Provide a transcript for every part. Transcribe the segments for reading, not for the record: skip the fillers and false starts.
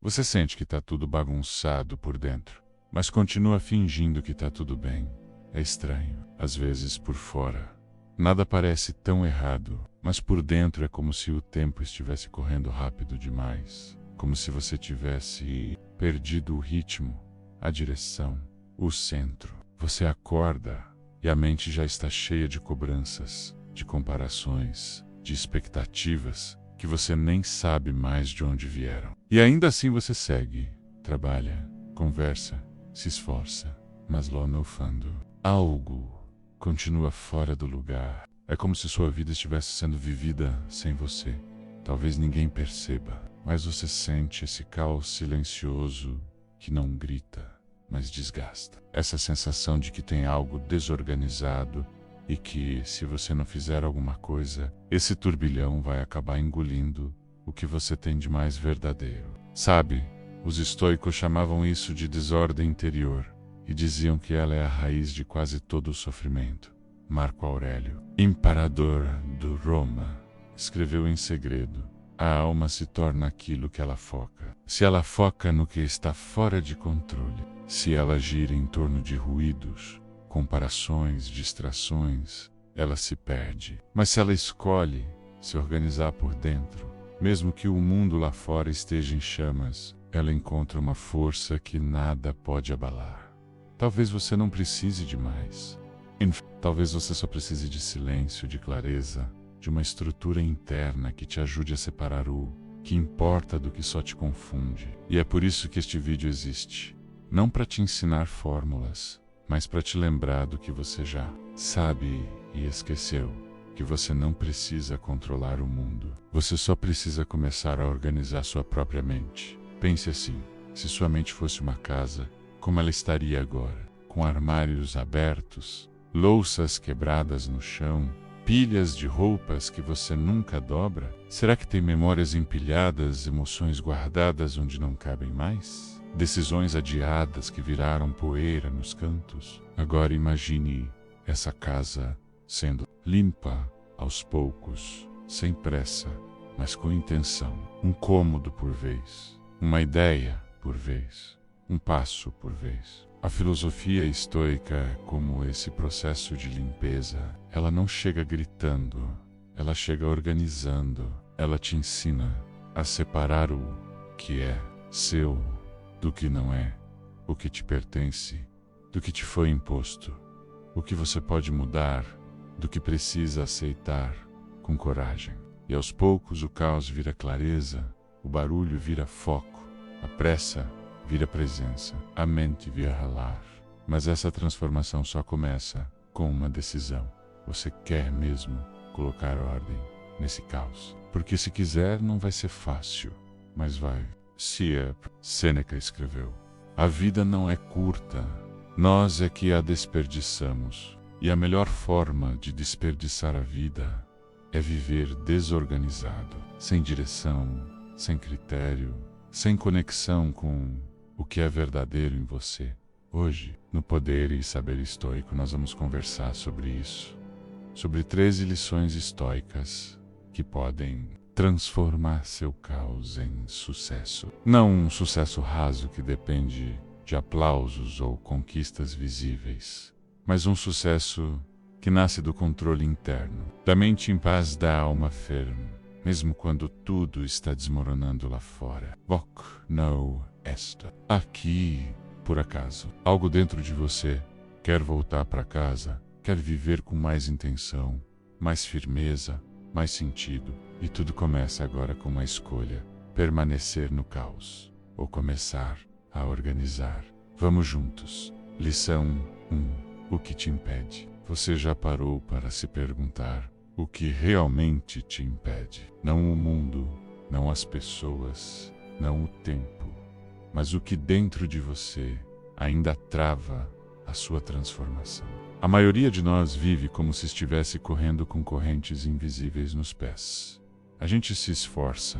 Você sente que está tudo bagunçado por dentro, mas continua fingindo que está tudo bem. É estranho, às vezes por fora. Nada parece tão errado, mas por dentro é como se o tempo estivesse correndo rápido demais. Como se você tivesse perdido o ritmo, a direção, o centro. Você acorda e a mente já está cheia de cobranças, de comparações, de expectativas que você nem sabe mais de onde vieram. E ainda assim você segue, trabalha, conversa, se esforça, mas lá no fundo, algo continua fora do lugar. É como se sua vida estivesse sendo vivida sem você. Talvez ninguém perceba, mas você sente esse caos silencioso que não grita, mas desgasta. Essa sensação de que tem algo desorganizado e que, se você não fizer alguma coisa, esse turbilhão vai acabar engolindo o que você tem de mais verdadeiro. Sabe, os estoicos chamavam isso de desordem interior e diziam que ela é a raiz de quase todo o sofrimento. Marco Aurélio, imperador do Roma, escreveu em segredo: a alma se torna aquilo que ela foca. Se ela foca no que está fora de controle, se ela gira em torno de ruídos, comparações, distrações, ela se perde. Mas se ela escolhe se organizar por dentro, mesmo que o mundo lá fora esteja em chamas, ela encontra uma força que nada pode abalar. Talvez você não precise de mais. Talvez você só precise de silêncio, de clareza, de uma estrutura interna que te ajude a separar o que importa do que só te confunde. E é por isso que este vídeo existe. Não para te ensinar fórmulas, mas para te lembrar do que você já sabe e esqueceu. Que você não precisa controlar o mundo. Você só precisa começar a organizar sua própria mente. Pense assim: se sua mente fosse uma casa, como ela estaria agora? Com armários abertos, louças quebradas no chão, pilhas de roupas que você nunca dobra? Será que tem memórias empilhadas, emoções guardadas onde não cabem mais? Decisões adiadas que viraram poeira nos cantos? Agora imagine essa casa sendo limpa aos poucos, sem pressa, mas com intenção. Um cômodo por vez, uma ideia por vez, um passo por vez. A filosofia estoica é como esse processo de limpeza. Ela não chega gritando, ela chega organizando. Ela te ensina a separar o que é seu do que não é, o que te pertence do que te foi imposto, o que você pode mudar do que precisa aceitar com coragem. E aos poucos o caos vira clareza, o barulho vira foco, a pressa vira presença, a mente vira ralar. Mas essa transformação só começa com uma decisão. Você quer mesmo colocar ordem nesse caos? Porque se quiser não vai ser fácil, mas vai. Sêneca escreveu: a vida não é curta, nós é que a desperdiçamos. E a melhor forma de desperdiçar a vida é viver desorganizado, sem direção, sem critério, sem conexão com o que é verdadeiro em você. Hoje, no Poder e Saber Estoico, nós vamos conversar sobre isso, sobre 13 lições estoicas que podem transformar seu caos em sucesso. Não um sucesso raso que depende de aplausos ou conquistas visíveis, mas um sucesso que nasce do controle interno, da mente em paz, da alma firme, mesmo quando tudo está desmoronando lá fora. Voc no est. Aqui, por acaso, algo dentro de você quer voltar para casa, quer viver com mais intenção, mais firmeza, mais sentido. E tudo começa agora com uma escolha: permanecer no caos ou começar a organizar. Vamos juntos. Lição 1. O que te impede? Você já parou para se perguntar o que realmente te impede? Não o mundo, não as pessoas, não o tempo, mas o que dentro de você ainda trava a sua transformação. A maioria de nós vive como se estivesse correndo com correntes invisíveis nos pés. A gente se esforça,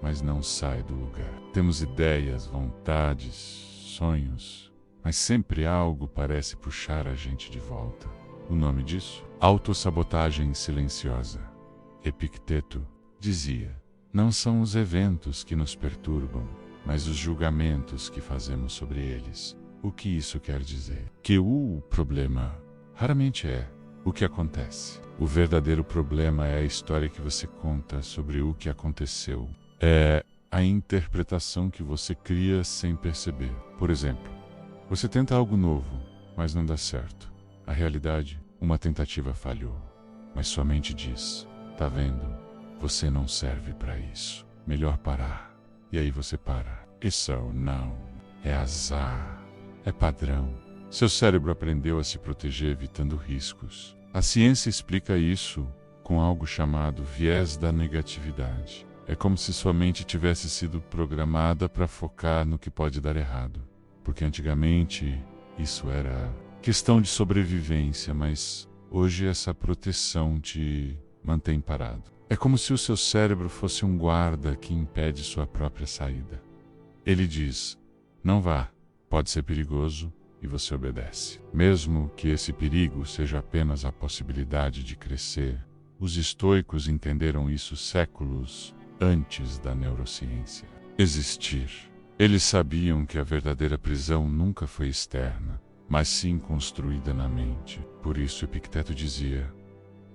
mas não sai do lugar. Temos ideias, vontades, sonhos, mas sempre algo parece puxar a gente de volta. O nome disso? Autossabotagem silenciosa. Epicteto dizia: não são os eventos que nos perturbam, mas os julgamentos que fazemos sobre eles. O que isso quer dizer? Que o problema raramente é o que acontece. O verdadeiro problema é a história que você conta sobre o que aconteceu. É a interpretação que você cria sem perceber. Por exemplo, você tenta algo novo, mas não dá certo. A realidade, uma tentativa falhou. Mas sua mente diz: tá vendo? Você não serve para isso. Melhor parar. E aí você para. Isso não é azar. É padrão. Seu cérebro aprendeu a se proteger evitando riscos. A ciência explica isso com algo chamado viés da negatividade. É como se sua mente tivesse sido programada para focar no que pode dar errado. Porque antigamente isso era questão de sobrevivência, mas hoje essa proteção te mantém parado. É como se o seu cérebro fosse um guarda que impede sua própria saída. Ele diz: não vá, pode ser perigoso, e você obedece. Mesmo que esse perigo seja apenas a possibilidade de crescer, os estoicos entenderam isso séculos antes da neurociência existir. Eles sabiam que a verdadeira prisão nunca foi externa, mas sim construída na mente. Por isso Epicteto dizia: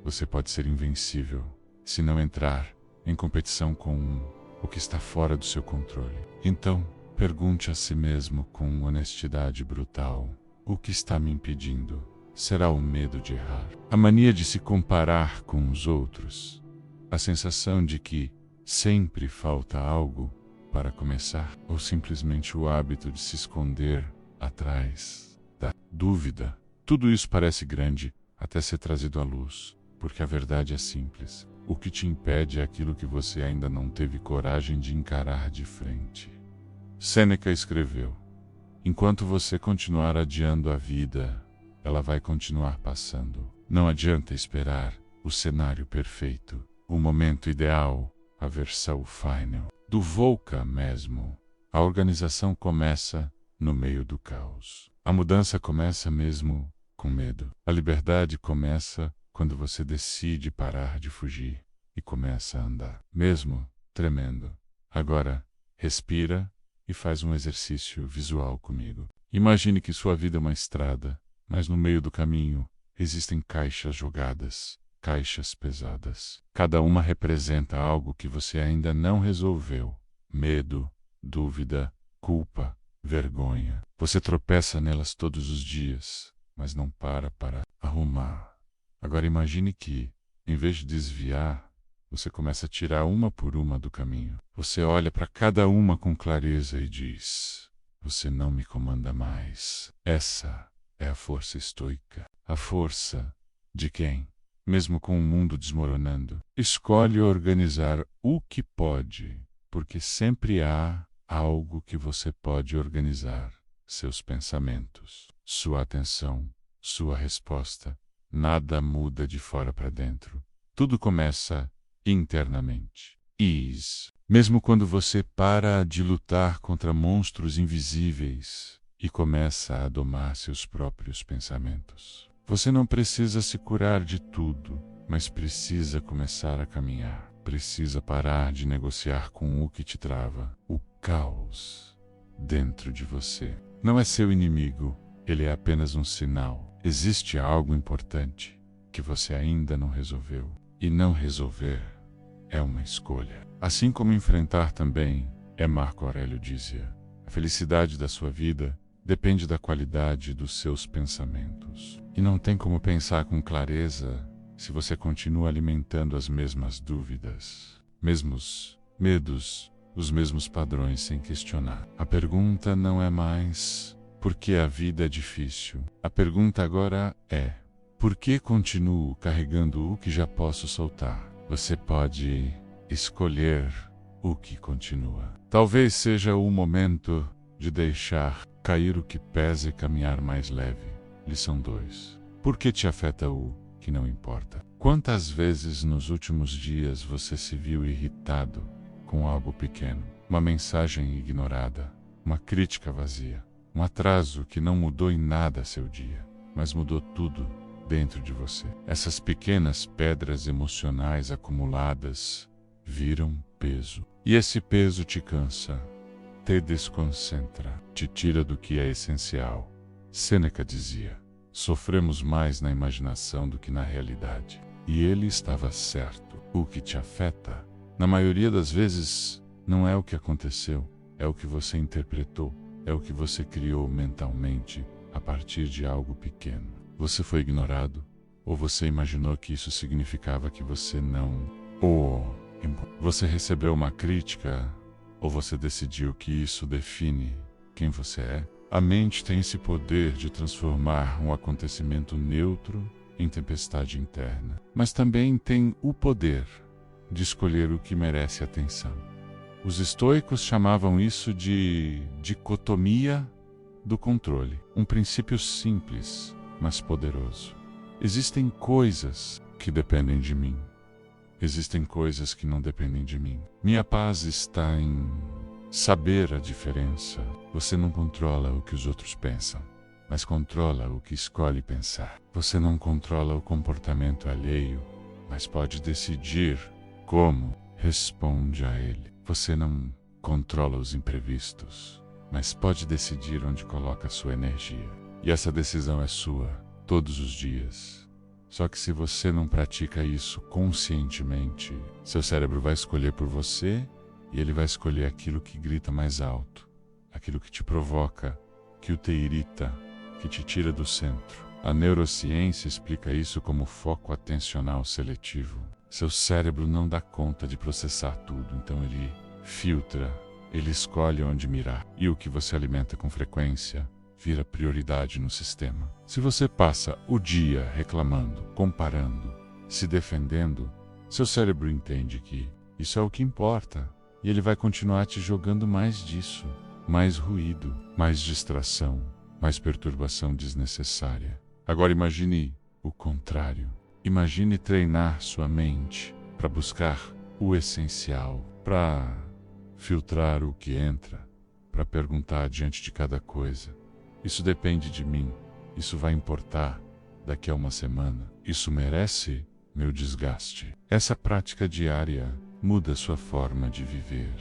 você pode ser invencível se não entrar em competição com o que está fora do seu controle. Então, pergunte a si mesmo com honestidade brutal: o que está me impedindo? Será o medo de errar? A mania de se comparar com os outros? A sensação de que sempre falta algo para começar? Ou simplesmente o hábito de se esconder atrás da dúvida? Tudo isso parece grande até ser trazido à luz, porque a verdade é simples. O que te impede é aquilo que você ainda não teve coragem de encarar de frente. Sêneca escreveu: enquanto você continuar adiando a vida, ela vai continuar passando. Não adianta esperar o cenário perfeito, o momento ideal, a versão final. Do Volca mesmo, a organização começa no meio do caos. A mudança começa mesmo com medo. A liberdade começa quando você decide parar de fugir e começa a andar, mesmo tremendo. Agora, respira e faz um exercício visual comigo. Imagine que sua vida é uma estrada, mas no meio do caminho existem caixas jogadas, caixas pesadas. Cada uma representa algo que você ainda não resolveu: medo, dúvida, culpa, vergonha. Você tropeça nelas todos os dias, mas não para arrumar. Agora imagine que, em vez de desviar, você começa a tirar uma por uma do caminho. Você olha para cada uma com clareza e diz: você não me comanda mais. Essa é a força estoica. A força de quem, mesmo com o mundo desmoronando, escolhe organizar o que pode, porque sempre há algo que você pode organizar: seus pensamentos, sua atenção, sua resposta. Nada muda de fora para dentro. Tudo começa internamente. Mesmo quando você para de lutar contra monstros invisíveis e começa a domar seus próprios pensamentos. Você não precisa se curar de tudo, mas precisa começar a caminhar. Precisa parar de negociar com o que te trava. O caos dentro de você não é seu inimigo, ele é apenas um sinal. Existe algo importante que você ainda não resolveu. E não resolver é uma escolha. Assim como enfrentar também, Marco Aurélio dizia: a felicidade da sua vida depende da qualidade dos seus pensamentos. E não tem como pensar com clareza se você continua alimentando as mesmas dúvidas, mesmos medos, os mesmos padrões sem questionar. A pergunta não é mais por que a vida é difícil. A pergunta agora é: por que continuo carregando o que já posso soltar? Você pode escolher o que continua. Talvez seja o momento de deixar cair o que pesa e caminhar mais leve. Lição 2. Por que te afeta o que não importa? Quantas vezes nos últimos dias você se viu irritado com algo pequeno? Uma mensagem ignorada, uma crítica vazia, um atraso que não mudou em nada seu dia, mas mudou tudo dentro de você. Essas pequenas pedras emocionais acumuladas viram peso. E esse peso te cansa, te desconcentra, te tira do que é essencial. Sêneca dizia: sofremos mais na imaginação do que na realidade. E ele estava certo. O que te afeta, na maioria das vezes, não é o que aconteceu, é o que você interpretou, é o que você criou mentalmente a partir de algo pequeno. Você foi ignorado, ou você imaginou que isso significava que você não... Ou você recebeu uma crítica, ou você decidiu que isso define quem você é. A mente tem esse poder de transformar um acontecimento neutro em tempestade interna, mas também tem o poder de escolher o que merece atenção. Os estoicos chamavam isso de dicotomia do controle, um princípio simples, mas poderoso. Existem coisas que dependem de mim. Existem coisas que não dependem de mim. Minha paz está em saber a diferença. Você não controla o que os outros pensam, mas controla o que escolhe pensar. Você não controla o comportamento alheio, mas pode decidir como responde a ele. Você não controla os imprevistos, mas pode decidir onde coloca a sua energia. E essa decisão é sua, todos os dias. Só que se você não pratica isso conscientemente, seu cérebro vai escolher por você e ele vai escolher aquilo que grita mais alto, aquilo que te provoca, que o te irrita, que te tira do centro. A neurociência explica isso como foco atencional seletivo. Seu cérebro não dá conta de processar tudo, então ele filtra, ele escolhe onde mirar. E o que você alimenta com frequência vira prioridade no sistema. Se você passa o dia reclamando, comparando, se defendendo, seu cérebro entende que isso é o que importa e ele vai continuar te jogando mais disso, mais ruído, mais distração, mais perturbação desnecessária. Agora imagine o contrário. Imagine treinar sua mente para buscar o essencial, para filtrar o que entra, para perguntar diante de cada coisa: isso depende de mim, isso vai importar daqui a uma semana, isso merece meu desgaste. Essa prática diária muda sua forma de viver.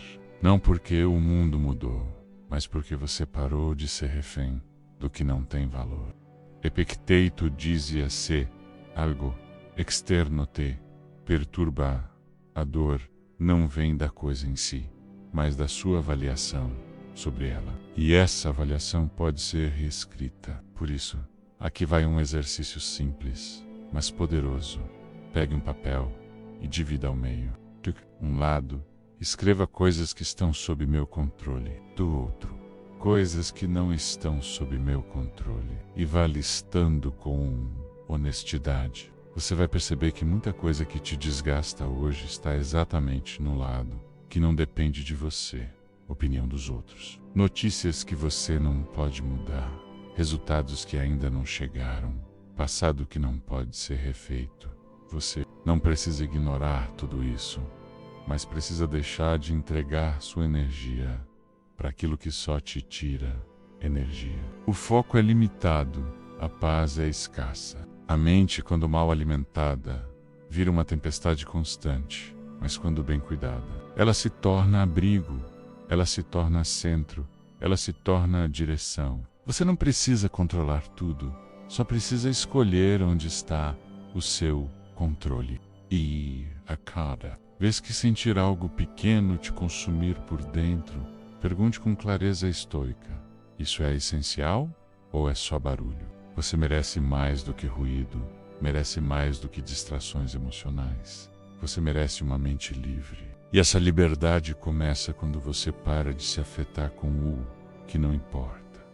Não porque o mundo mudou, mas porque você parou de ser refém do que não tem valor. Epicteto dizia: se algo externo te perturba, a dor não vem da coisa em si, mas da sua avaliação sobre ela. E essa avaliação pode ser reescrita. Por isso, aqui vai um exercício simples, mas poderoso. Pegue um papel e divida ao meio. De um lado, escreva coisas que estão sob meu controle. Do outro, coisas que não estão sob meu controle. E vá listando com honestidade. Você vai perceber que muita coisa que te desgasta hoje está exatamente no lado que não depende de você, opinião dos outros, notícias que você não pode mudar, resultados que ainda não chegaram, passado que não pode ser refeito. Você não precisa ignorar tudo isso, mas precisa deixar de entregar sua energia para aquilo que só te tira energia. O foco é limitado, a paz é escassa. A mente, quando mal alimentada, vira uma tempestade constante, mas quando bem cuidada, ela se torna abrigo, ela se torna centro, ela se torna direção. Você não precisa controlar tudo, só precisa escolher onde está o seu controle. E a cada vez que sentir algo pequeno te consumir por dentro, pergunte com clareza estoica: isso é essencial ou é só barulho? Você merece mais do que ruído, merece mais do que distrações emocionais. Você merece uma mente livre. E essa liberdade começa quando você para de se afetar com o que não importa.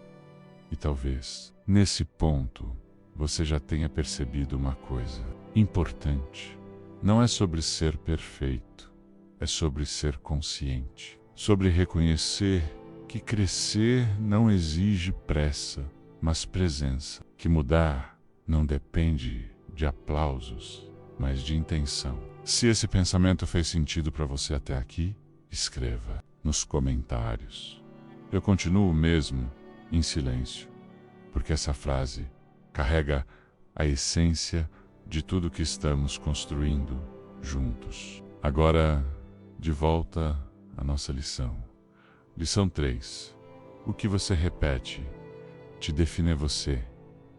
E talvez, nesse ponto, você já tenha percebido uma coisa importante. Não é sobre ser perfeito, é sobre ser consciente. Sobre reconhecer que crescer não exige pressa, mas presença. Que mudar não depende de aplausos, mas de intenção. Se esse pensamento fez sentido para você até aqui, escreva nos comentários. Eu continuo mesmo em silêncio, porque essa frase carrega a essência de tudo que estamos construindo juntos. Agora, de volta à nossa lição. Lição 3. O que você repete te define você.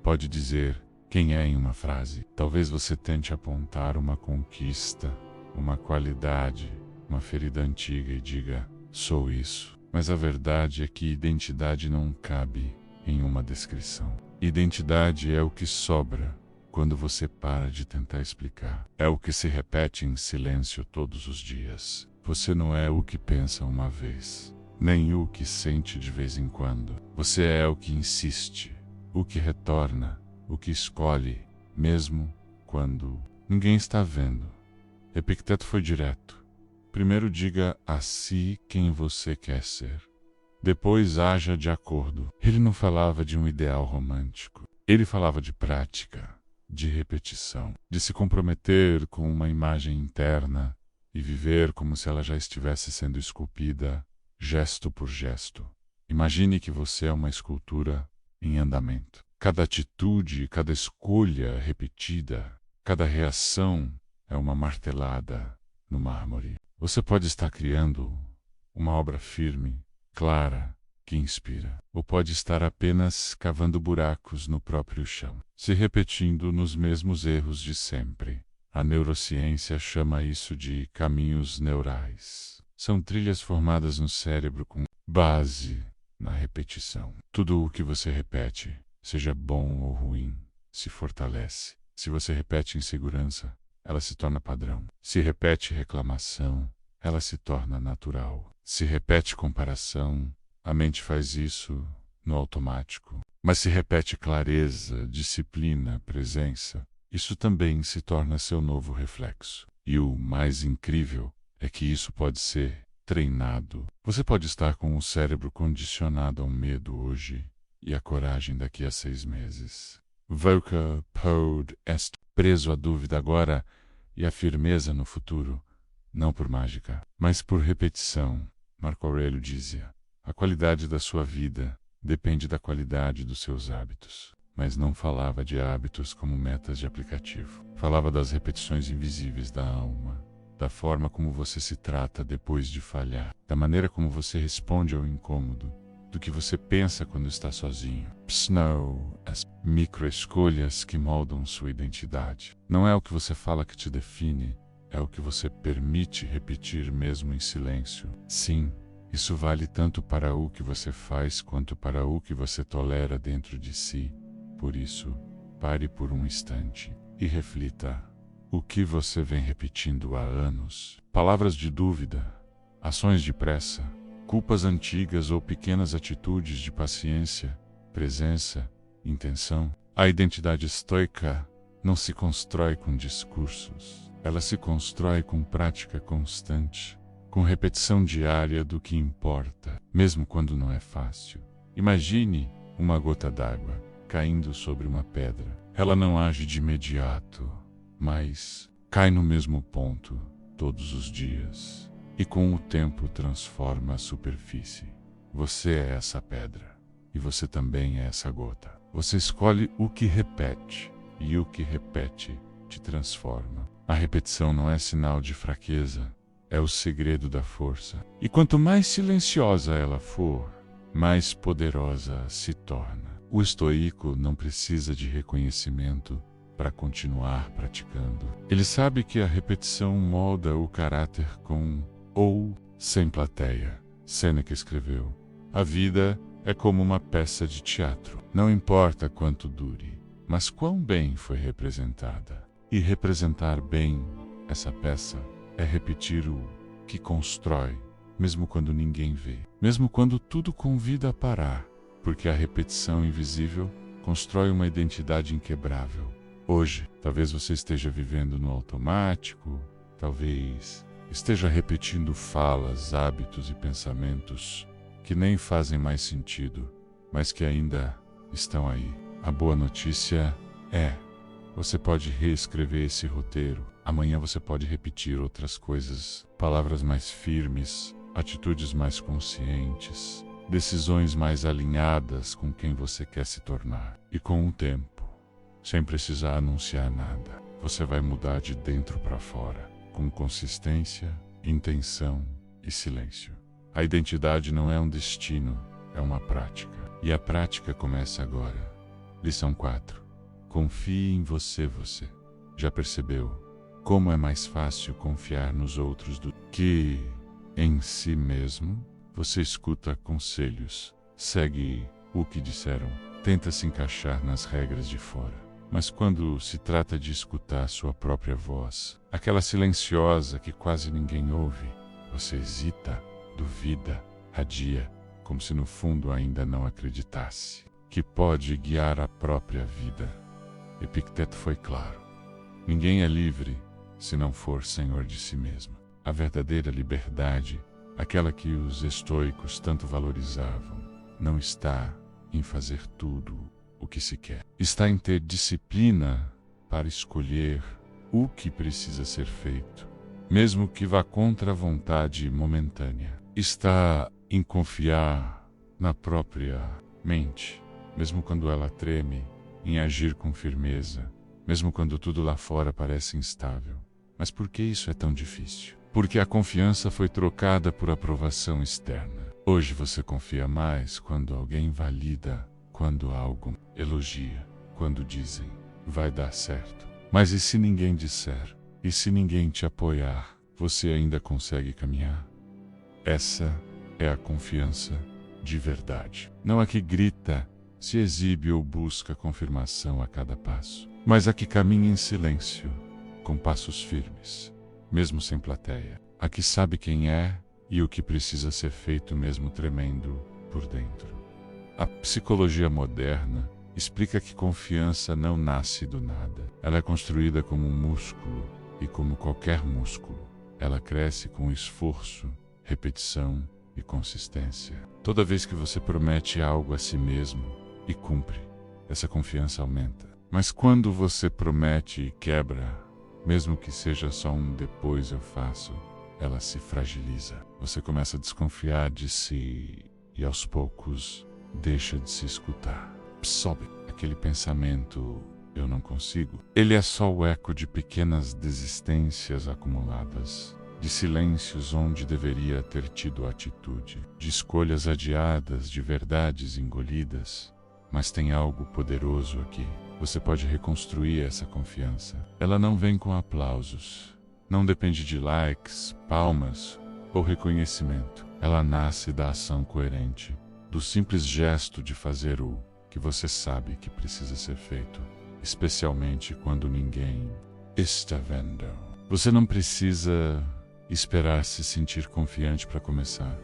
Pode dizer quem é em uma frase. Talvez você tente apontar uma conquista, uma qualidade, uma ferida antiga e diga, sou isso. Mas a verdade é que identidade não cabe em uma descrição. Identidade é o que sobra quando você para de tentar explicar. É o que se repete em silêncio todos os dias. Você não é o que pensa uma vez, nem o que sente de vez em quando. Você é o que insiste, o que retorna, o que escolhe, mesmo quando ninguém está vendo. Epicteto foi direto. Primeiro diga a si quem você quer ser. Depois haja de acordo. Ele não falava de um ideal romântico. Ele falava de prática, de repetição, de se comprometer com uma imagem interna e viver como se ela já estivesse sendo esculpida, gesto por gesto. Imagine que você é uma escultura em andamento. Cada atitude, cada escolha repetida, cada reação é uma martelada no mármore. Você pode estar criando uma obra firme, clara, que inspira, ou pode estar apenas cavando buracos no próprio chão, se repetindo nos mesmos erros de sempre. A neurociência chama isso de caminhos neurais. São trilhas formadas no cérebro com base na repetição. Tudo o que você repete, seja bom ou ruim, se fortalece. Se você repete insegurança, ela se torna padrão. Se repete reclamação, ela se torna natural. Se repete comparação, a mente faz isso no automático. Mas se repete clareza, disciplina, presença, isso também se torna seu novo reflexo. E o mais incrível é que isso pode ser treinado. Você pode estar com o cérebro condicionado ao medo hoje e a coragem daqui a 6 meses. Voca pod est, preso à dúvida agora e à firmeza no futuro, não por mágica, mas por repetição. Marco Aurélio dizia, a qualidade da sua vida depende da qualidade dos seus hábitos. Mas não falava de hábitos como metas de aplicativo. Falava das repetições invisíveis da alma, da forma como você se trata depois de falhar, da maneira como você responde ao incômodo, do que você pensa quando está sozinho. Snow, as microescolhas que moldam sua identidade. Não é o que você fala que te define, é o que você permite repetir mesmo em silêncio. Sim, isso vale tanto para o que você faz quanto para o que você tolera dentro de si. Por isso, pare por um instante e reflita. O que você vem repetindo há anos? Palavras de dúvida, ações de pressa, culpas antigas ou pequenas atitudes de paciência, presença, intenção. A identidade estoica não se constrói com discursos. Ela se constrói com prática constante, com repetição diária do que importa, mesmo quando não é fácil. Imagine uma gota d'água caindo sobre uma pedra. Ela não age de imediato, mas cai no mesmo ponto todos os dias e com o tempo transforma a superfície. Você é essa pedra e você também é essa gota. Você escolhe o que repete e o que repete te transforma. A repetição não é sinal de fraqueza, é o segredo da força. E quanto mais silenciosa ela for, mais poderosa se torna. O estoico não precisa de reconhecimento para continuar praticando. Ele sabe que a repetição molda o caráter com ou sem plateia. Sêneca escreveu: a vida é como uma peça de teatro. Não importa quanto dure, mas quão bem foi representada. E representar bem essa peça é repetir o que constrói, mesmo quando ninguém vê, mesmo quando tudo convida a parar. Porque a repetição invisível constrói uma identidade inquebrável. Hoje, talvez você esteja vivendo no automático, talvez esteja repetindo falas, hábitos e pensamentos que nem fazem mais sentido, mas que ainda estão aí. A boa notícia é, você pode reescrever esse roteiro. Amanhã você pode repetir outras coisas, palavras mais firmes, atitudes mais conscientes, decisões mais alinhadas com quem você quer se tornar. E com o tempo, sem precisar anunciar nada, você vai mudar de dentro para fora, com consistência, intenção e silêncio. A identidade não é um destino, é uma prática. E a prática começa agora. Lição 4. Confie em você. Já percebeu como é mais fácil confiar nos outros do que em si mesmo? Você escuta conselhos, segue o que disseram, tenta se encaixar nas regras de fora. Mas quando se trata de escutar sua própria voz, aquela silenciosa que quase ninguém ouve, você hesita, duvida, adia, como se no fundo ainda não acreditasse que pode guiar a própria vida. Epicteto foi claro. Ninguém é livre se não for senhor de si mesmo. A verdadeira liberdade, aquela que os estoicos tanto valorizavam, não está em fazer tudo o que se quer. Está em ter disciplina para escolher o que precisa ser feito, mesmo que vá contra a vontade momentânea. Está em confiar na própria mente, mesmo quando ela treme, em agir com firmeza, mesmo quando tudo lá fora parece instável. Mas por que isso é tão difícil? Porque a confiança foi trocada por aprovação externa. Hoje você confia mais quando alguém valida, quando algo elogia, quando dizem, vai dar certo. Mas e se ninguém disser? E se ninguém te apoiar? Você ainda consegue caminhar? Essa é a confiança de verdade. Não a que grita, se exibe ou busca confirmação a cada passo, mas a que caminha em silêncio, com passos firmes, mesmo sem plateia. A que sabe quem é e o que precisa ser feito mesmo tremendo por dentro. A psicologia moderna explica que confiança não nasce do nada. Ela é construída como um músculo e como qualquer músculo, ela cresce com esforço, repetição e consistência. Toda vez que você promete algo a si mesmo e cumpre, essa confiança aumenta. Mas quando você promete e quebra, mesmo que seja só um depois eu faço, ela se fragiliza. Você começa a desconfiar de si e aos poucos deixa de se escutar. Sobe aquele pensamento, eu não consigo. Ele é só o eco de pequenas desistências acumuladas, de silêncios onde deveria ter tido atitude, de escolhas adiadas, de verdades engolidas. Mas tem algo poderoso aqui. Você pode reconstruir essa confiança. Ela não vem com aplausos, não depende de likes, palmas ou reconhecimento. Ela nasce da ação coerente, do simples gesto de fazer o que você sabe que precisa ser feito, especialmente quando ninguém está vendo. Você não precisa esperar se sentir confiante para começar.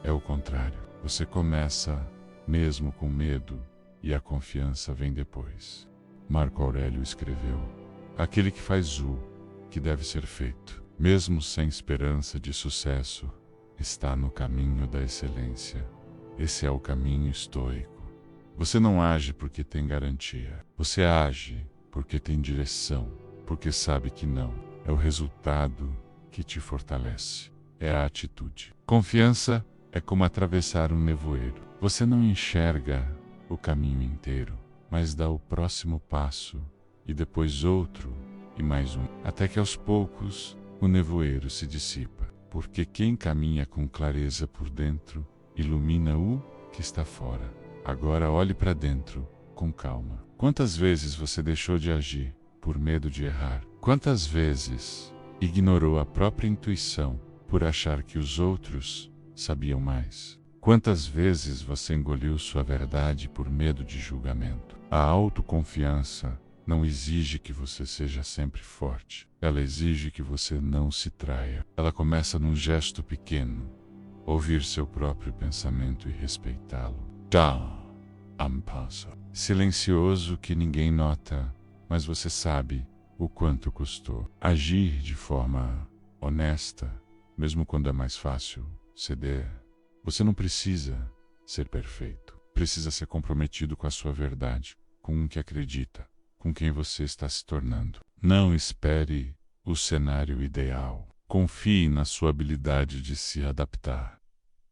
É o contrário. Você começa mesmo com medo e a confiança vem depois. Marco Aurélio escreveu: aquele que faz o que deve ser feito, mesmo sem esperança de sucesso, está no caminho da excelência. Esse é o caminho estoico. Você não age porque tem garantia. Você age porque tem direção, porque sabe que não. É o resultado que te fortalece. É a atitude. Confiança é como atravessar um nevoeiro. Você não enxerga o caminho inteiro, mas dá o próximo passo, e depois outro, e mais um, até que aos poucos o nevoeiro se dissipa, porque quem caminha com clareza por dentro, ilumina o que está fora. Agora olhe para dentro, com calma. Quantas vezes você deixou de agir por medo de errar? Quantas vezes ignorou a própria intuição por achar que os outros sabiam mais? Quantas vezes você engoliu sua verdade por medo de julgamento? A autoconfiança não exige que você seja sempre forte. Ela exige que você não se traia. Ela começa num gesto pequeno. Ouvir seu próprio pensamento e respeitá-lo. Silencioso que ninguém nota, mas você sabe o quanto custou. Agir de forma honesta, mesmo quando é mais fácil ceder. Você não precisa ser perfeito. Precisa ser comprometido com a sua verdade, com o que acredita, com quem você está se tornando. Não espere o cenário ideal. Confie na sua habilidade de se adaptar.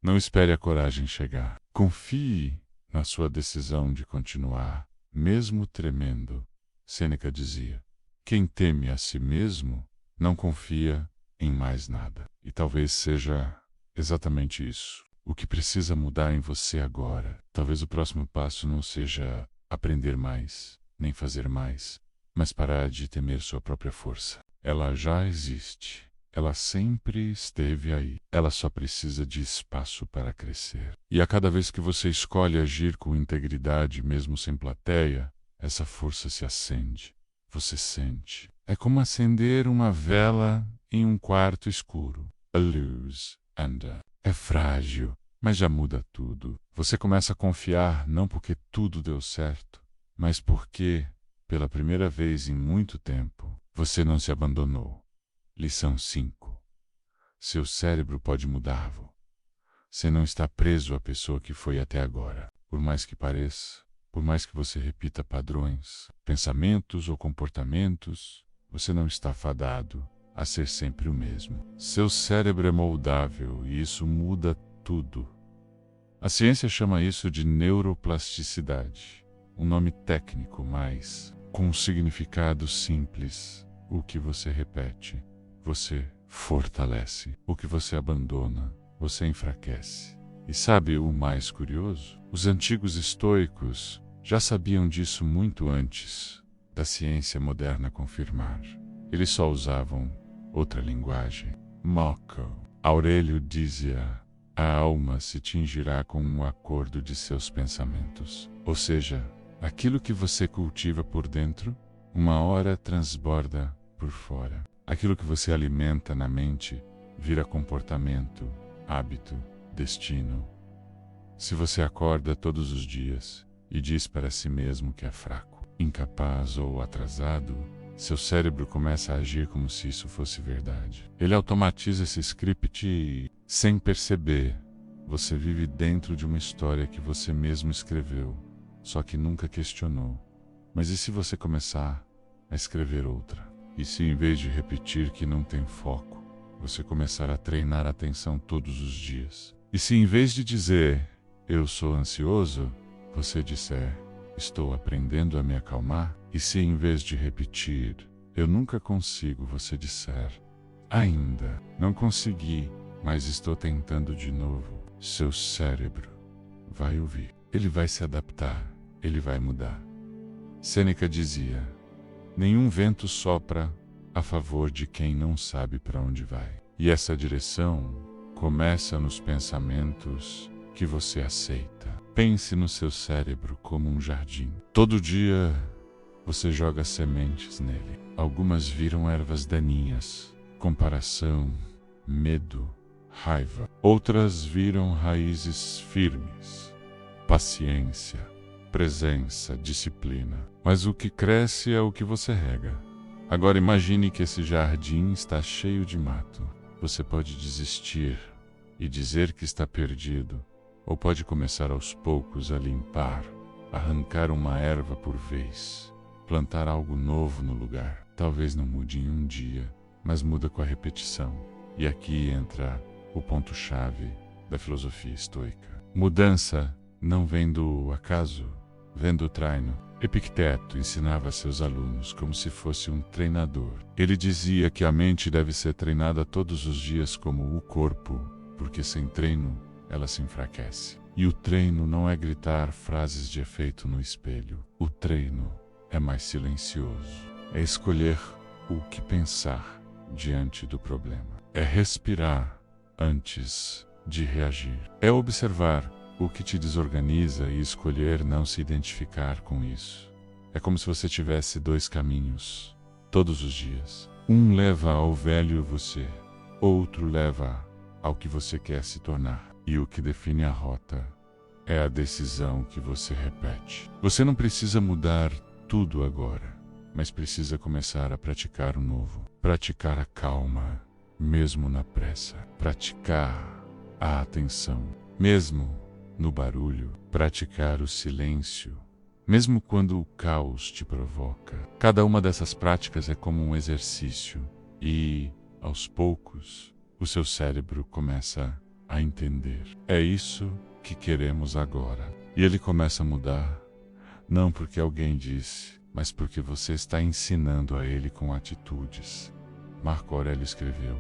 Não espere a coragem chegar. Confie na sua decisão de continuar, mesmo tremendo. Sêneca dizia: quem teme a si mesmo não confia em mais nada. E talvez seja exatamente isso o que precisa mudar em você agora. Talvez o próximo passo não seja aprender mais, nem fazer mais, mas parar de temer sua própria força. Ela já existe. Ela sempre esteve aí. Ela só precisa de espaço para crescer. E a cada vez que você escolhe agir com integridade, mesmo sem plateia, essa força se acende. Você sente. É como acender uma vela em um quarto escuro. A luz anda. É frágil, mas já muda tudo. Você começa a confiar não porque tudo deu certo, mas porque, pela primeira vez em muito tempo, você não se abandonou. Lição 5. Seu cérebro pode mudar. Você não está preso à pessoa que foi até agora. Por mais que pareça, por mais que você repita padrões, pensamentos ou comportamentos, você não está fadado a ser sempre o mesmo. Seu cérebro é moldável e isso muda tudo. A ciência chama isso de neuroplasticidade, um nome técnico, mas com um significado simples. O que você repete, você fortalece. O que você abandona, você enfraquece. E sabe o mais curioso? Os antigos estoicos já sabiam disso muito antes da ciência moderna confirmar. Eles só usavam outra linguagem. Marco Aurélio dizia: a alma se tingirá com um acordo de seus pensamentos. Ou seja, aquilo que você cultiva por dentro, uma hora transborda por fora. Aquilo que você alimenta na mente vira comportamento, hábito, destino. Se você acorda todos os dias e diz para si mesmo que é fraco, incapaz ou atrasado, seu cérebro começa a agir como se isso fosse verdade. Ele automatiza esse script e, sem perceber, você vive dentro de uma história que você mesmo escreveu, só que nunca questionou. Mas e se você começar a escrever outra? E se em vez de repetir que não tem foco, você começar a treinar a atenção todos os dias? E se em vez de dizer, eu sou ansioso, você disser, estou aprendendo a me acalmar? E se em vez de repetir, eu nunca consigo, você disser, ainda não consegui, mas estou tentando de novo? Seu cérebro vai ouvir. Ele vai se adaptar. Ele vai mudar. Sêneca dizia, nenhum vento sopra a favor de quem não sabe para onde vai. E essa direção começa nos pensamentos que você aceita. Pense no seu cérebro como um jardim. Todo dia você joga sementes nele. Algumas viram ervas daninhas, comparação, medo, raiva. Outras viram raízes firmes, paciência, presença, disciplina. Mas o que cresce é o que você rega. Agora imagine que esse jardim está cheio de mato. Você pode desistir e dizer que está perdido, ou pode começar aos poucos a limpar, arrancar uma erva por vez, plantar algo novo no lugar. Talvez não mude em um dia, mas muda com a repetição. E aqui entra o ponto-chave da filosofia estoica. Mudança não vem do acaso, vem do treino. Epicteto ensinava a seus alunos como se fosse um treinador. Ele dizia que a mente deve ser treinada todos os dias como o corpo, porque sem treino ela se enfraquece. E o treino não é gritar frases de efeito no espelho. O treino é mais silencioso. É escolher o que pensar diante do problema. É respirar antes de reagir. É observar o que te desorganiza e escolher não se identificar com isso. É como se você tivesse dois caminhos, todos os dias. Um leva ao velho você, outro leva ao que você quer se tornar. E o que define a rota é a decisão que você repete. Você não precisa mudar tudo agora, mas precisa começar a praticar o novo. Praticar a calma, mesmo na pressa. Praticar a atenção, mesmo no barulho. Praticar o silêncio, mesmo quando o caos te provoca. Cada uma dessas práticas é como um exercício e, aos poucos, o seu cérebro começa a entender. É isso que queremos agora. E ele começa a mudar, não porque alguém disse, mas porque você está ensinando a ele com atitudes. Marco Aurélio escreveu,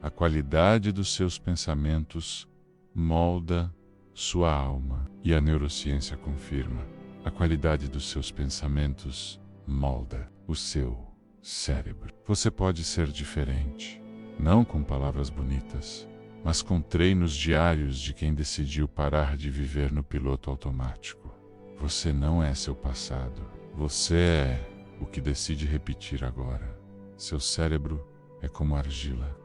a qualidade dos seus pensamentos molda sua alma. E a neurociência confirma: a qualidade dos seus pensamentos molda o seu cérebro. Você pode ser diferente, não com palavras bonitas, mas com treinos diários de quem decidiu parar de viver no piloto automático. Você não é seu passado. Você é o que decide repetir agora. Seu cérebro é como argila.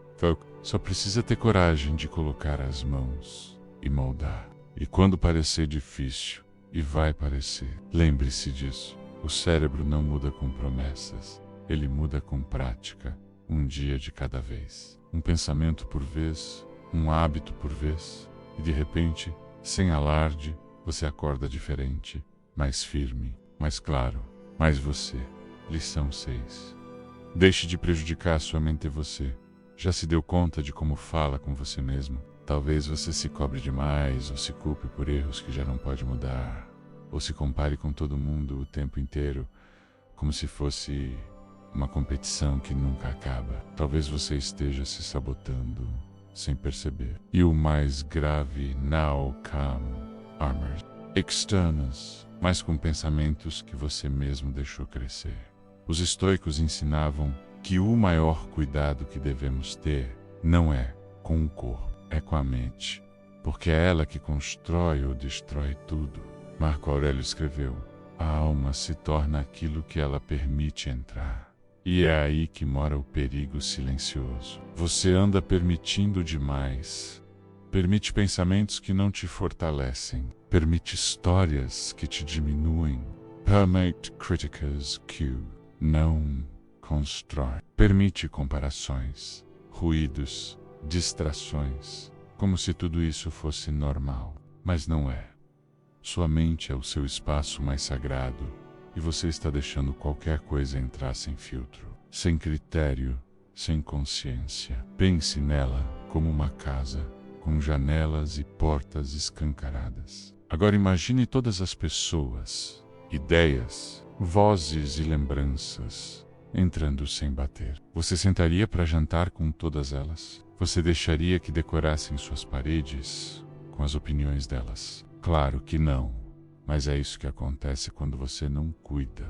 Só precisa ter coragem de colocar as mãos e moldar. E quando parecer difícil, e vai parecer, lembre-se disso. O cérebro não muda com promessas. Ele muda com prática, um dia de cada vez. Um pensamento por vez, um hábito por vez. E de repente, sem alarde, você acorda diferente, mais firme, mais claro, mais você. Lição 6. Deixe de prejudicar sua mente e você. Já se deu conta de como fala com você mesmo? Talvez você se cobre demais ou se culpe por erros que já não pode mudar. Ou se compare com todo mundo o tempo inteiro, como se fosse uma competição que nunca acaba. Talvez você esteja se sabotando sem perceber. E o mais grave, now come armors externas, mas com pensamentos que você mesmo deixou crescer. Os estoicos ensinavam que o maior cuidado que devemos ter não é com o corpo, é com a mente, porque é ela que constrói ou destrói tudo. Marco Aurélio escreveu: a alma se torna aquilo que ela permite entrar. E é aí que mora o perigo silencioso. Você anda permitindo demais. Permite pensamentos que não te fortalecem. Permite histórias que te diminuem. Permit criticas que não constrói. Permite comparações, ruídos, distrações, como se tudo isso fosse normal. Mas não é. Sua mente é o seu espaço mais sagrado e você está deixando qualquer coisa entrar sem filtro, sem critério, sem consciência. Pense nela como uma casa, com janelas e portas escancaradas. Agora imagine todas as pessoas, ideias, vozes e lembranças entrando sem bater. Você sentaria para jantar com todas elas? Você deixaria que decorassem suas paredes com as opiniões delas? Claro que não, mas é isso que acontece quando você não cuida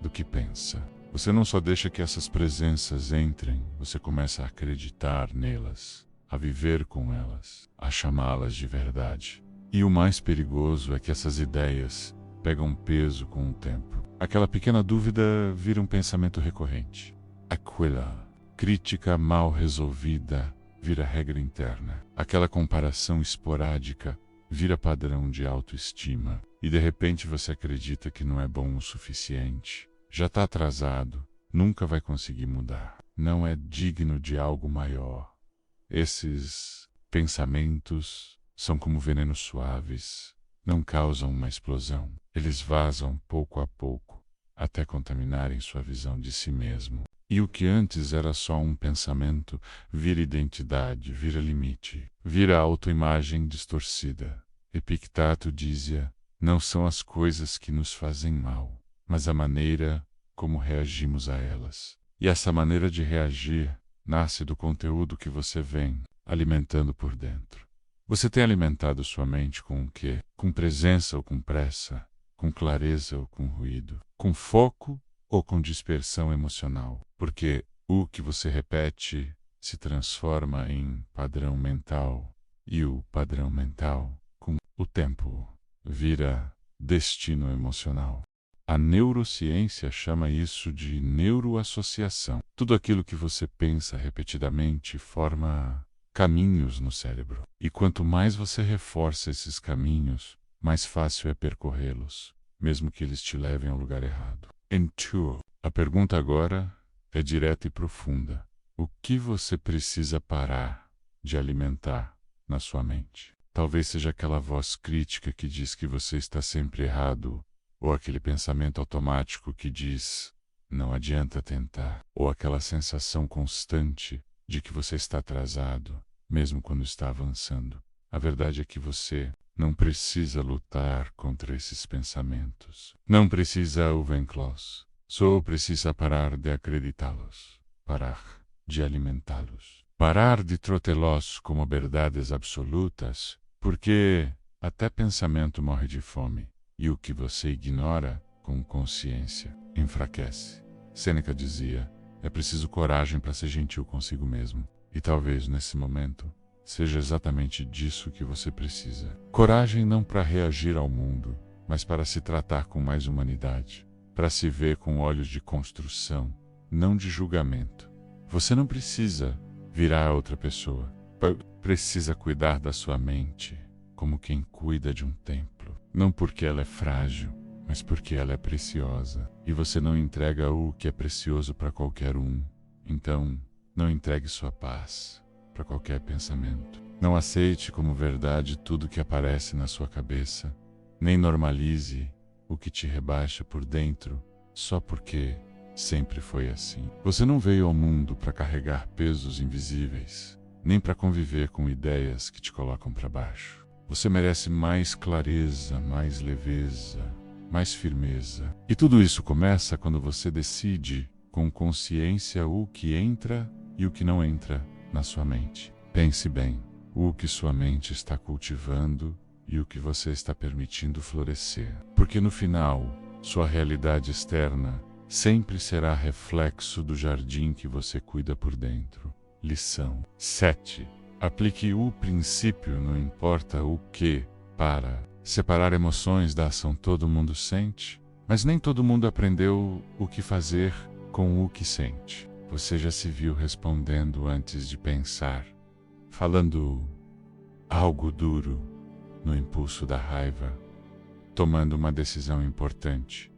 do que pensa. Você não só deixa que essas presenças entrem, você começa a acreditar nelas, a viver com elas, a chamá-las de verdade. E o mais perigoso é que essas ideias pegam peso com o tempo. Aquela pequena dúvida vira um pensamento recorrente. Aquela crítica mal resolvida vira regra interna. Aquela comparação esporádica vira padrão de autoestima. E de repente você acredita que não é bom o suficiente. Já está atrasado, nunca vai conseguir mudar. Não é digno de algo maior. Esses pensamentos são como venenos suaves. Não causam uma explosão. Eles vazam pouco a pouco, até contaminarem sua visão de si mesmo. E o que antes era só um pensamento, vira identidade, vira limite, vira autoimagem distorcida. Epicteto dizia: não são as coisas que nos fazem mal, mas a maneira como reagimos a elas. E essa maneira de reagir nasce do conteúdo que você vem alimentando por dentro. Você tem alimentado sua mente com o quê? Com presença ou com pressa? Com clareza ou com ruído? Com foco ou com dispersão emocional? Porque o que você repete se transforma em padrão mental, e o padrão mental, com o tempo, vira destino emocional. A neurociência chama isso de neuroassociação. Tudo aquilo que você pensa repetidamente forma caminhos no cérebro. E quanto mais você reforça esses caminhos, mais fácil é percorrê-los, mesmo que eles te levem ao lugar errado. A pergunta agora é direta e profunda. O que você precisa parar de alimentar na sua mente? Talvez seja aquela voz crítica que diz que você está sempre errado, ou aquele pensamento automático que diz: não adianta tentar, ou aquela sensação constante de que você está atrasado, mesmo quando está avançando. A verdade é que você não precisa lutar contra esses pensamentos. Não precisa vencê-los. Só precisa parar de acreditá-los. Parar de alimentá-los. Parar de trotá-los como verdades absolutas Porque até pensamento morre de fome, e o que você ignora com consciência enfraquece. Sêneca dizia: é preciso coragem para ser gentil consigo mesmo. E talvez nesse momento seja exatamente disso que você precisa. Coragem não para reagir ao mundo, mas para se tratar com mais humanidade, para se ver com olhos de construção, não de julgamento. Você não precisa virar outra pessoa. Precisa cuidar da sua mente como quem cuida de um templo. Não porque ela é frágil, mas porque ela é preciosa. E você não entrega o que é precioso para qualquer um. Então, não entregue sua paz para qualquer pensamento. Não aceite como verdade tudo que aparece na sua cabeça, nem normalize o que te rebaixa por dentro só porque sempre foi assim. Você não veio ao mundo para carregar pesos invisíveis, nem para conviver com ideias que te colocam para baixo. Você merece mais clareza, mais leveza, mais firmeza. E tudo isso começa quando você decide com consciência o que entra e o que não entra na sua mente. Pense bem, o que sua mente está cultivando e o que você está permitindo florescer. Porque no final, sua realidade externa sempre será reflexo do jardim que você cuida por dentro. Lição 7. Aplique o princípio não importa o que para separar emoções da ação. Todo mundo sente, mas nem todo mundo aprendeu o que fazer com o que sente. Você já se viu respondendo antes de pensar, falando algo duro no impulso da raiva, tomando uma decisão importante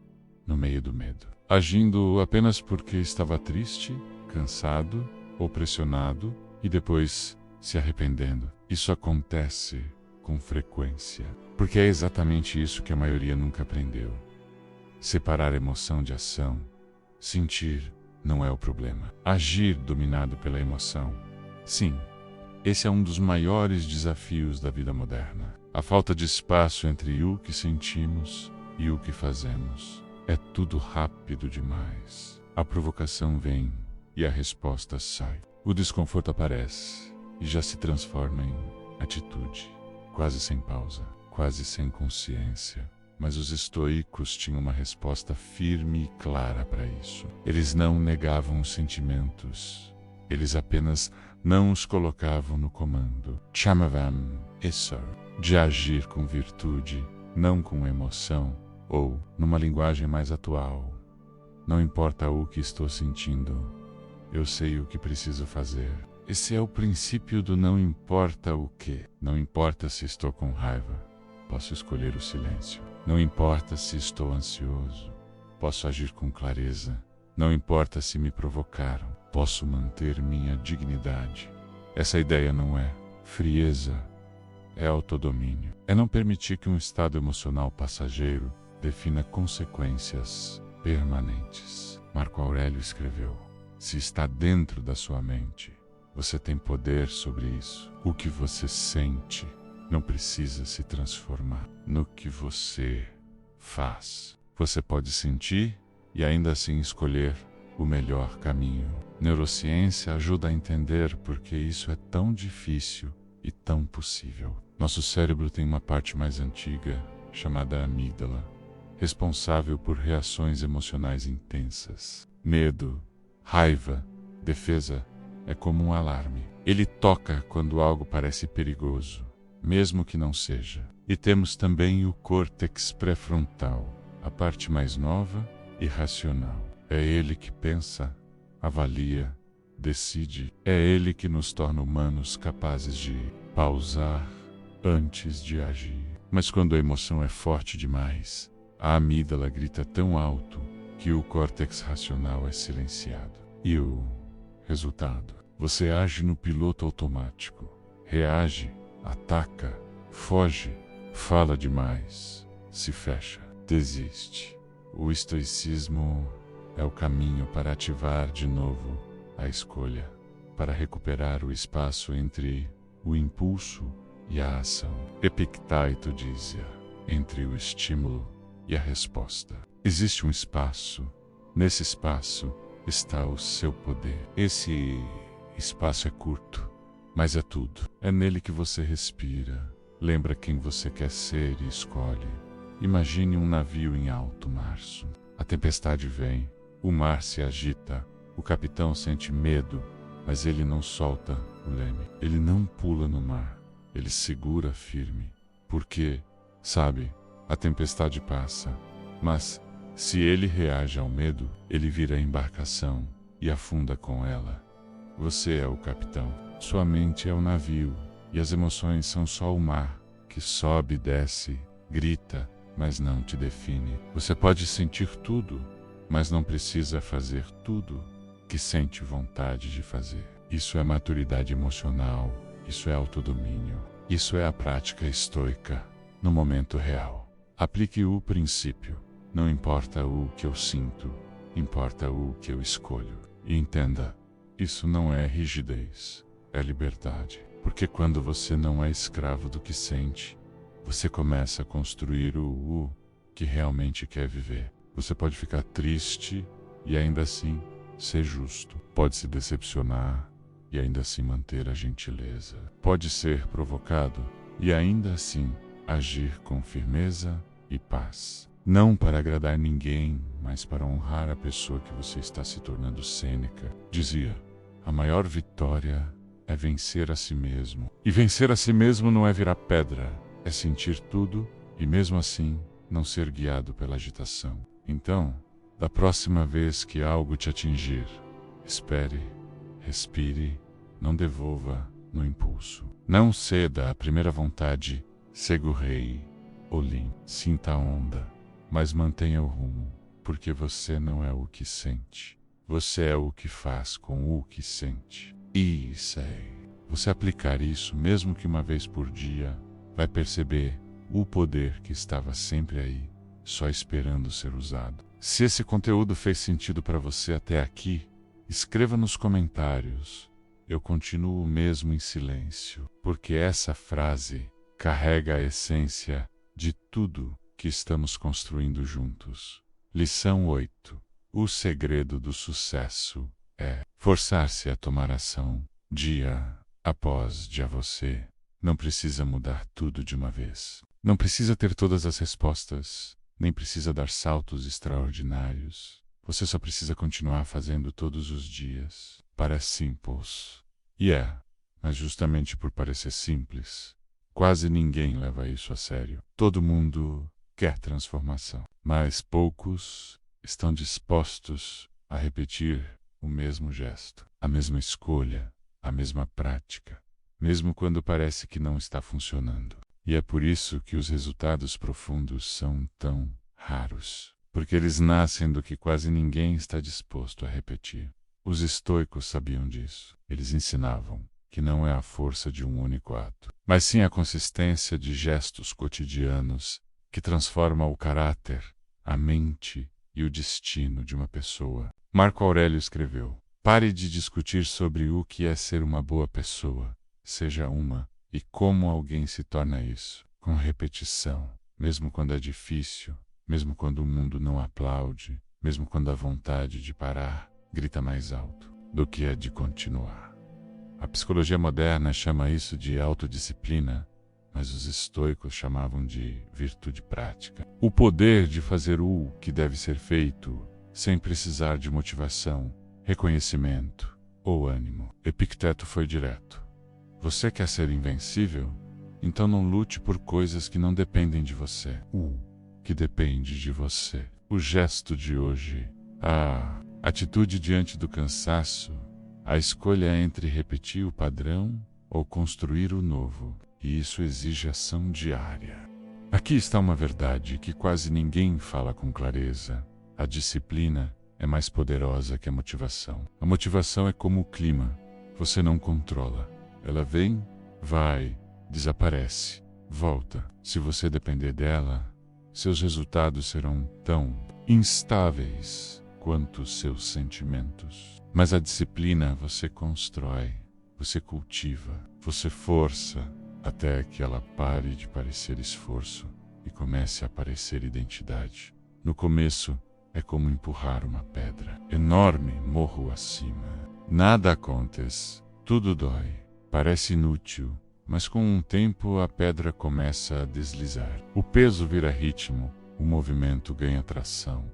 no meio do medo, agindo apenas porque estava triste, cansado ou pressionado e depois se arrependendo. Isso acontece com frequência, porque é exatamente isso que a maioria nunca aprendeu. Separar emoção de ação. Sentir não é o problema. Agir dominado pela emoção. Sim, esse é um dos maiores desafios da vida moderna. A falta de espaço entre o que sentimos e o que fazemos. É tudo rápido demais. A provocação vem e a resposta sai. O desconforto aparece e já se transforma em atitude, quase sem pausa, quase sem consciência. Mas os estoicos tinham uma resposta firme e clara para isso. Eles não negavam os sentimentos, eles apenas não os colocavam no comando. Chamavam isso de agir com virtude, não com emoção, ou, numa linguagem mais atual, não importa o que estou sentindo, eu sei o que preciso fazer. Esse é o princípio do não importa o que. Não importa se estou com raiva, posso escolher o silêncio. Não importa se estou ansioso, posso agir com clareza. Não importa se me provocaram, posso manter minha dignidade. Essa ideia não é frieza, é autodomínio. É não permitir que um estado emocional passageiro defina consequências permanentes. Marco Aurélio escreveu: se está dentro da sua mente, você tem poder sobre isso. O que você sente não precisa se transformar no que você faz. Você pode sentir e ainda assim escolher o melhor caminho. Neurociência ajuda a entender por que isso é tão difícil e tão possível. Nosso cérebro tem uma parte mais antiga, chamada amígdala, responsável por reações emocionais intensas. Medo, raiva, defesa é como um alarme. Ele toca quando algo parece perigoso, mesmo que não seja. E temos também o córtex pré-frontal, a parte mais nova e racional. É ele que pensa, avalia, decide. É ele que nos torna humanos capazes de pausar antes de agir. Mas quando a emoção é forte demais, a amígdala grita tão alto que o córtex racional é silenciado. E o resultado? Você age no piloto automático, reage, ataca, foge, fala demais, se fecha, desiste. O estoicismo é o caminho para ativar de novo a escolha, para recuperar o espaço entre o impulso e a ação. Epicteto dizia: entre o estímulo e a resposta existe um espaço. Nesse espaço está o seu poder. Esse espaço é curto, mas é tudo. É nele que você respira, Lembra quem você quer ser e escolhe. Imagine um navio em alto mar. A tempestade vem, o mar se agita, o capitão sente medo, mas ele não solta o leme. Ele não pula no mar, ele segura firme. Porque, sabe, a tempestade passa, mas se ele reage ao medo, ele vira a embarcação e afunda com ela. Você é o capitão, sua mente é o navio, e as emoções são só o mar, que sobe e desce, grita, mas não te define. Você pode sentir tudo, mas não precisa fazer tudo que sente vontade de fazer. Isso é maturidade emocional, isso é autodomínio, isso é a prática estoica no momento real. Aplique o princípio. Não importa o que eu sinto, importa o que eu escolho. E entenda, isso não é rigidez, é liberdade. Porque quando você não é escravo do que sente, você começa a construir o que realmente quer viver. Você pode ficar triste e ainda assim ser justo. Pode se decepcionar e ainda assim manter a gentileza. Pode ser provocado e ainda assim agir com firmeza e paz. Não para agradar ninguém, mas para honrar a pessoa que você está se tornando. Sêneca dizia: a maior vitória é vencer a si mesmo. E vencer a si mesmo não é virar pedra, é sentir tudo e mesmo assim não ser guiado pela agitação. Então, da próxima vez que algo te atingir, espere, respire, não devolva no impulso. Não ceda à primeira vontade, segurei, olim, sinta a onda, mas mantenha o rumo, porque você não é o que sente. Você é o que faz com o que sente. E sei, você aplicar isso mesmo que uma vez por dia, vai perceber o poder que estava sempre aí, só esperando ser usado. Se esse conteúdo fez sentido para você até aqui, escreva nos comentários. Eu continuo mesmo em silêncio, porque essa frase carrega a essência de tudo que estamos construindo juntos. Lição 8. O segredo do sucesso é forçar-se a tomar ação, dia após dia. Você não precisa mudar tudo de uma vez. Não precisa ter todas as respostas, nem precisa dar saltos extraordinários. Você só precisa continuar fazendo todos os dias. Parece simples. Mas justamente por parecer simples, quase ninguém leva isso a sério. Todo mundo quer transformação, mas poucos estão dispostos a repetir o mesmo gesto, a mesma escolha, a mesma prática, mesmo quando parece que não está funcionando. E é por isso que os resultados profundos são tão raros, porque eles nascem do que quase ninguém está disposto a repetir. Os estoicos sabiam disso. Eles ensinavam que não é a força de um único ato, mas sim a consistência de gestos cotidianos que transforma o caráter, a mente e o destino de uma pessoa. Marco Aurélio escreveu: pare de discutir sobre o que é ser uma boa pessoa, seja uma, e como alguém se torna isso, com repetição, mesmo quando é difícil, mesmo quando o mundo não aplaude, mesmo quando a vontade de parar grita mais alto do que a de continuar. A psicologia moderna chama isso de autodisciplina, mas os estoicos chamavam de virtude prática. O poder de fazer o que deve ser feito sem precisar de motivação, reconhecimento ou ânimo. Epicteto foi direto. Você quer ser invencível? Então não lute por coisas que não dependem de você. O que depende de você. O gesto de hoje, a atitude diante do cansaço, a escolha entre repetir o padrão ou construir o novo. E isso exige ação diária. Aqui está uma verdade que quase ninguém fala com clareza. A disciplina é mais poderosa que a motivação. A motivação é como o clima. Você não controla. Ela vem, vai, desaparece, volta. Se você depender dela, seus resultados serão tão instáveis quanto seus sentimentos. Mas a disciplina você constrói, você cultiva, você força, até que ela pare de parecer esforço e comece a parecer identidade. No começo, é como empurrar uma pedra enorme morro acima. Nada acontece, tudo dói, parece inútil, mas com um tempo a pedra começa a deslizar. O peso vira ritmo, o movimento ganha tração.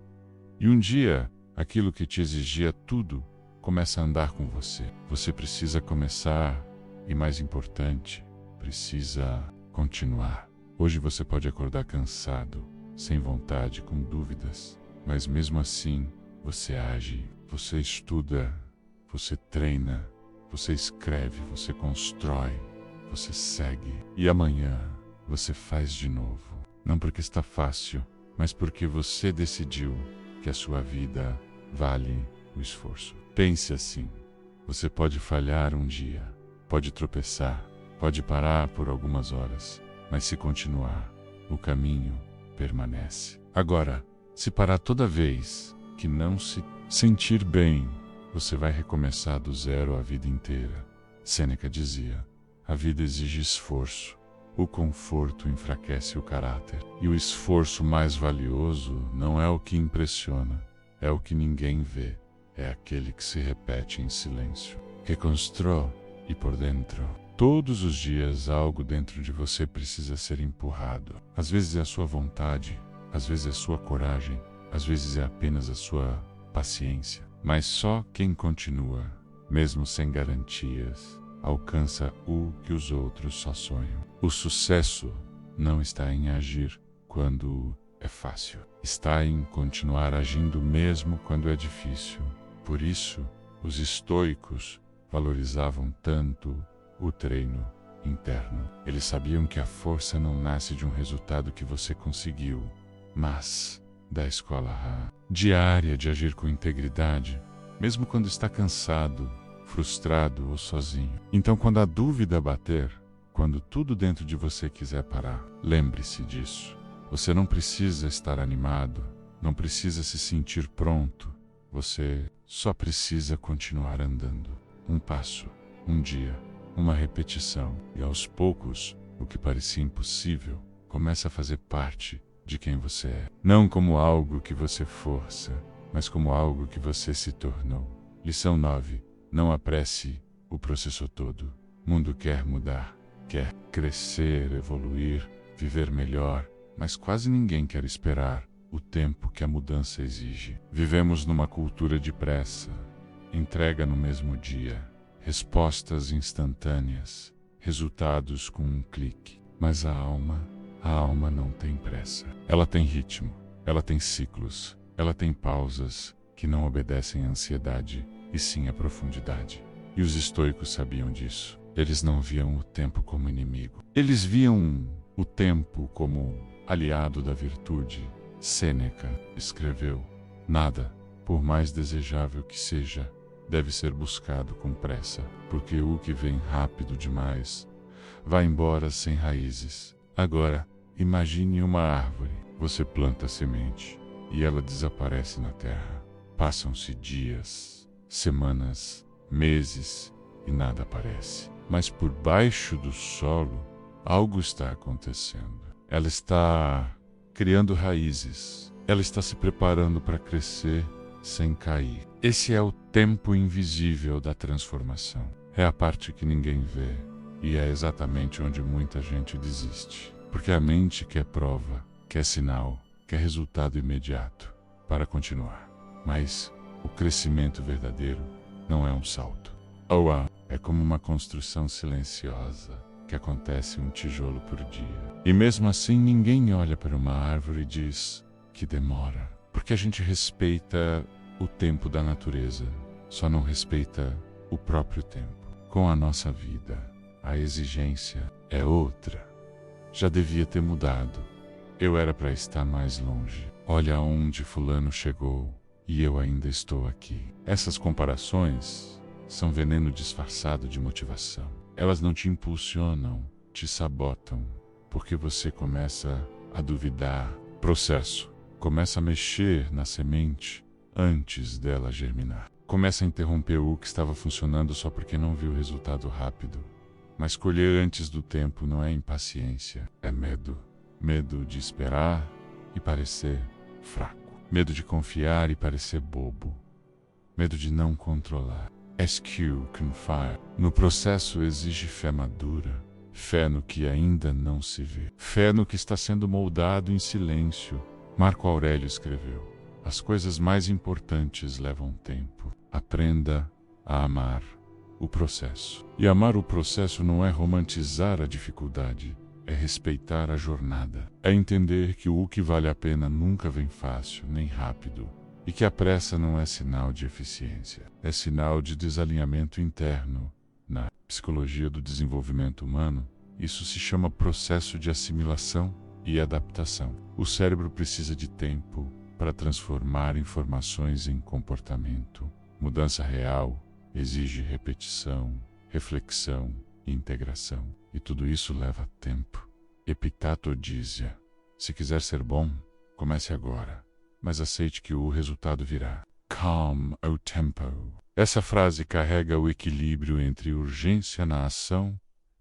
E um dia, aquilo que te exigia tudo começa a andar com você. Você precisa começar e, mais importante, precisa continuar. Hoje você pode acordar cansado, sem vontade, com dúvidas, mas mesmo assim você age, você estuda, você treina, você escreve, você constrói, você segue. E amanhã você faz de novo. Não porque está fácil, mas porque você decidiu que a sua vida vale o esforço. Pense assim: você pode falhar um dia, pode tropeçar, pode parar por algumas horas, mas se continuar, o caminho permanece. Agora, se parar toda vez que não se sentir bem, você vai recomeçar do zero a vida inteira. Sêneca dizia: a vida exige esforço. O conforto enfraquece o caráter. E o esforço mais valioso não é o que impressiona, é o que ninguém vê. É aquele que se repete em silêncio. Reconstrói e por dentro. Todos os dias algo dentro de você precisa ser empurrado. Às vezes é a sua vontade, às vezes é a sua coragem, às vezes é apenas a sua paciência. Mas só quem continua, mesmo sem garantias, alcança o que os outros só sonham. O sucesso não está em agir quando é fácil. Está em continuar agindo mesmo quando é difícil. Por isso, os estoicos valorizavam tanto o treino interno. Eles sabiam que a força não nasce de um resultado que você conseguiu, mas da escola diária de agir com integridade, mesmo quando está cansado, frustrado ou sozinho. Então, quando a dúvida bater, quando tudo dentro de você quiser parar, lembre-se disso. Você não precisa estar animado, não precisa se sentir pronto. Você só precisa continuar andando. Um passo, um dia, uma repetição. E aos poucos, o que parecia impossível começa a fazer parte de quem você é. Não como algo que você força, mas como algo que você se tornou. Lição 9. Não apresse o processo todo. O mundo quer mudar, quer crescer, evoluir, viver melhor, mas quase ninguém quer esperar o tempo que a mudança exige. Vivemos numa cultura de pressa, entrega no mesmo dia, respostas instantâneas, resultados com um clique. Mas a alma não tem pressa. Ela tem ritmo, ela tem ciclos, ela tem pausas que não obedecem à ansiedade, e sim à profundidade. E os estoicos sabiam disso. Eles não viam o tempo como inimigo. Eles viam o tempo como aliado da virtude. Sêneca escreveu: nada, por mais desejável que seja, deve ser buscado com pressa, porque o que vem rápido demais vai embora sem raízes. Agora, imagine uma árvore. Você planta a semente e ela desaparece na terra. Passam-se dias, semanas, meses e nada aparece. Mas por baixo do solo, algo está acontecendo. Ela está criando raízes. Ela está se preparando para crescer sem cair. Esse é o tempo invisível da transformação. É a parte que ninguém vê. E é exatamente onde muita gente desiste. Porque a mente quer prova, quer sinal, quer resultado imediato para continuar. Mas o crescimento verdadeiro não é um salto. É como uma construção silenciosa que acontece um tijolo por dia. E mesmo assim ninguém olha para uma árvore e diz que demora. Porque a gente respeita o tempo da natureza, só não respeita o próprio tempo. Com a nossa vida, a exigência é outra. Já devia ter mudado. Eu era para estar mais longe. Olha aonde fulano chegou e eu ainda estou aqui. Essas comparações são veneno disfarçado de motivação. Elas não te impulsionam, te sabotam, porque você começa a duvidar. Processo. Começa a mexer na semente antes dela germinar. Começa a interromper o que estava funcionando só porque não viu resultado rápido. Mas colher antes do tempo não é impaciência, é medo. Medo de esperar e parecer fraco. Medo de confiar e parecer bobo. Medo de não controlar. SQ Confire. No processo exige fé madura, fé no que ainda não se vê, fé no que está sendo moldado em silêncio. Marco Aurélio escreveu: as coisas mais importantes levam tempo. Aprenda a amar o processo. E amar o processo não é romantizar a dificuldade, é respeitar a jornada. É entender que o que vale a pena nunca vem fácil, nem rápido. E que a pressa não é sinal de eficiência, é sinal de desalinhamento interno. Na psicologia do desenvolvimento humano, isso se chama processo de assimilação e adaptação. O cérebro precisa de tempo para transformar informações em comportamento. Mudança real exige repetição, reflexão e integração. E tudo isso leva tempo. Epicteto dizia: se quiser ser bom, comece agora, mas aceite que o resultado virá. Calm o tempo. Essa frase carrega o equilíbrio entre urgência na ação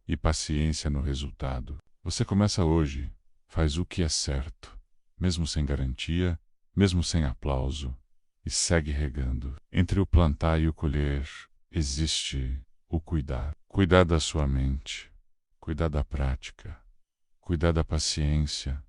e paciência no resultado. Você começa hoje, faz o que é certo, mesmo sem garantia, mesmo sem aplauso, e segue regando. Entre o plantar e o colher existe o cuidar. Cuidar da sua mente, cuidar da prática, cuidar da paciência,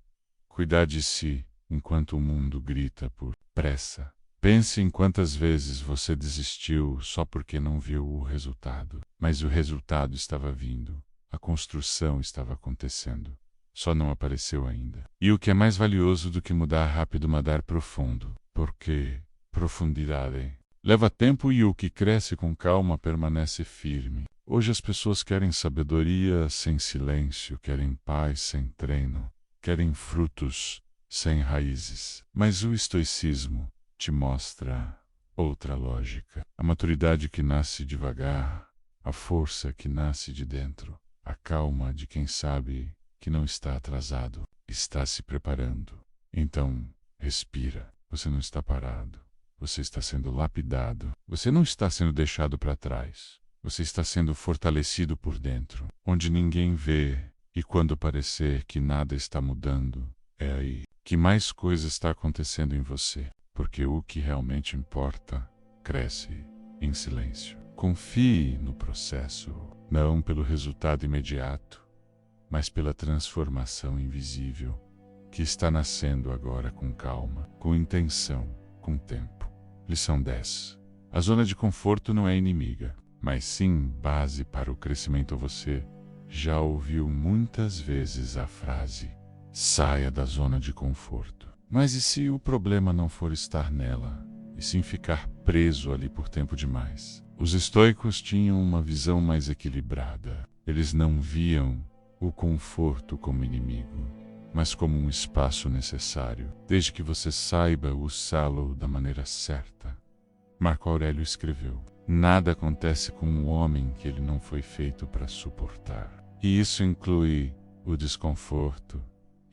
cuidar de si enquanto o mundo grita por pressa. Pense em quantas vezes você desistiu só porque não viu o resultado. Mas o resultado estava vindo, a construção estava acontecendo, só não apareceu ainda. E o que é mais valioso do que mudar rápido, mudar profundo, porque profundidade leva tempo e o que cresce com calma permanece firme. Hoje as pessoas querem sabedoria sem silêncio, querem paz sem treino, querem frutos sem raízes. Mas o estoicismo te mostra outra lógica. A maturidade que nasce devagar, a força que nasce de dentro, a calma de quem sabe que não está atrasado, está se preparando. Então, respira. Você não está parado. Você está sendo lapidado. Você não está sendo deixado para trás. Você está sendo fortalecido por dentro, onde ninguém vê, e quando parecer que nada está mudando, é aí que mais coisa está acontecendo em você. Porque o que realmente importa cresce em silêncio. Confie no processo, não pelo resultado imediato, mas pela transformação invisível que está nascendo agora com calma, com intenção, com tempo. Lição 10. A zona de conforto não é inimiga, mas sim base para o crescimento. Você já ouviu muitas vezes a frase: saia da zona de conforto. Mas e se o problema não for estar nela, e sim ficar preso ali por tempo demais? Os estoicos tinham uma visão mais equilibrada. Eles não viam o conforto como inimigo, mas como um espaço necessário, desde que você saiba usá-lo da maneira certa. Marco Aurélio escreveu: nada acontece com um homem que ele não foi feito para suportar. E isso inclui o desconforto,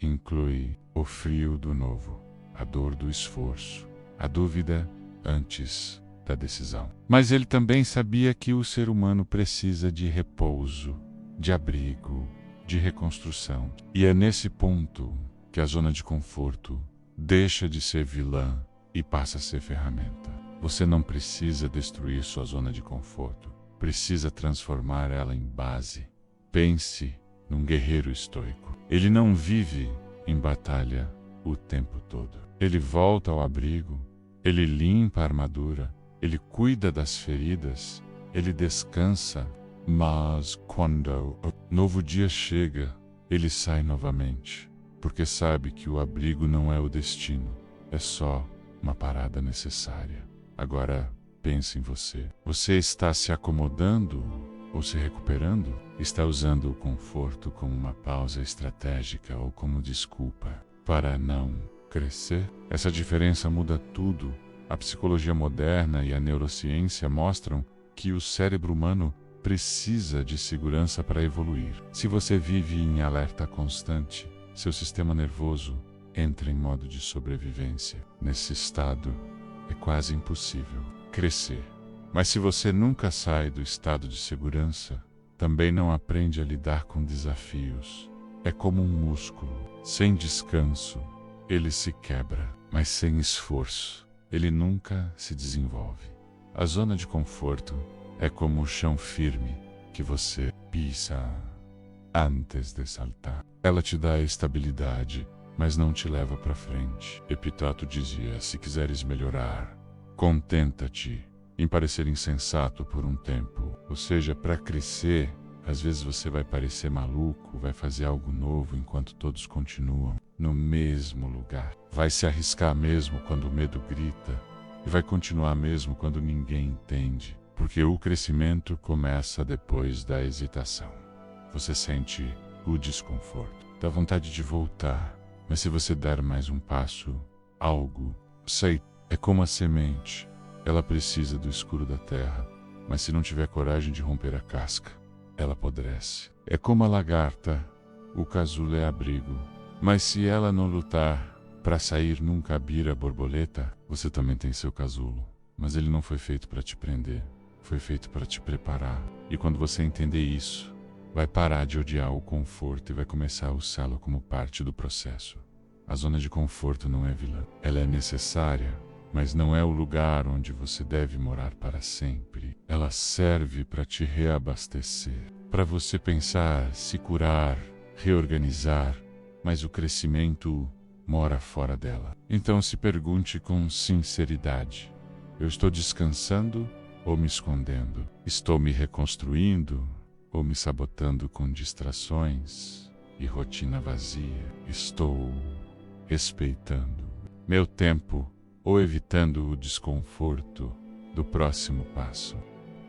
inclui o frio do novo, a dor do esforço, a dúvida antes da decisão. Mas ele também sabia que o ser humano precisa de repouso, de abrigo, de reconstrução. E é nesse ponto que a zona de conforto deixa de ser vilã e passa a ser ferramenta. Você não precisa destruir sua zona de conforto, precisa transformar ela em base. Pense num guerreiro estoico. Ele não vive em batalha o tempo todo. Ele volta ao abrigo, ele limpa a armadura, ele cuida das feridas, ele descansa, mas quando o novo dia chega, ele sai novamente, porque sabe que o abrigo não é o destino, é só uma parada necessária. Agora pense em você. Você está se acomodando ou se recuperando? Está usando o conforto como uma pausa estratégica ou como desculpa para não crescer? Essa diferença muda tudo. A psicologia moderna e a neurociência mostram que o cérebro humano precisa de segurança para evoluir. Se você vive em alerta constante, seu sistema nervoso entra em modo de sobrevivência. Nesse estado, é quase impossível crescer. Mas se você nunca sai do estado de segurança, também não aprende a lidar com desafios. É como um músculo. Sem descanso, ele se quebra, mas sem esforço, ele nunca se desenvolve. A zona de conforto é como o chão firme que você pisa antes de saltar. Ela te dá estabilidade, mas não te leva para frente. Epitato dizia: se quiseres melhorar, contenta-te em parecer insensato por um tempo. Ou seja, para crescer, às vezes você vai parecer maluco, vai fazer algo novo enquanto todos continuam no mesmo lugar. Vai se arriscar mesmo quando o medo grita e vai continuar mesmo quando ninguém entende. Porque o crescimento começa depois da hesitação. Você sente o desconforto, dá vontade de voltar, mas se você der mais um passo, algo sai. É como a semente. Ela precisa do escuro da terra, mas se não tiver coragem de romper a casca, ela apodrece. É como a lagarta, o casulo é abrigo, mas se ela não lutar para sair num cabir a borboleta, você também tem seu casulo. Mas ele não foi feito para te prender, foi feito para te preparar. E quando você entender isso, vai parar de odiar o conforto e vai começar a usá-lo como parte do processo. A zona de conforto não é vilã, ela é necessária, mas não é o lugar onde você deve morar para sempre. Ela serve para te reabastecer, para você pensar, se curar, reorganizar, mas o crescimento mora fora dela. Então se pergunte com sinceridade: eu estou descansando ou me escondendo? Estou me reconstruindo ou me sabotando com distrações e rotina vazia? Estou respeitando meu tempo ou evitando o desconforto do próximo passo?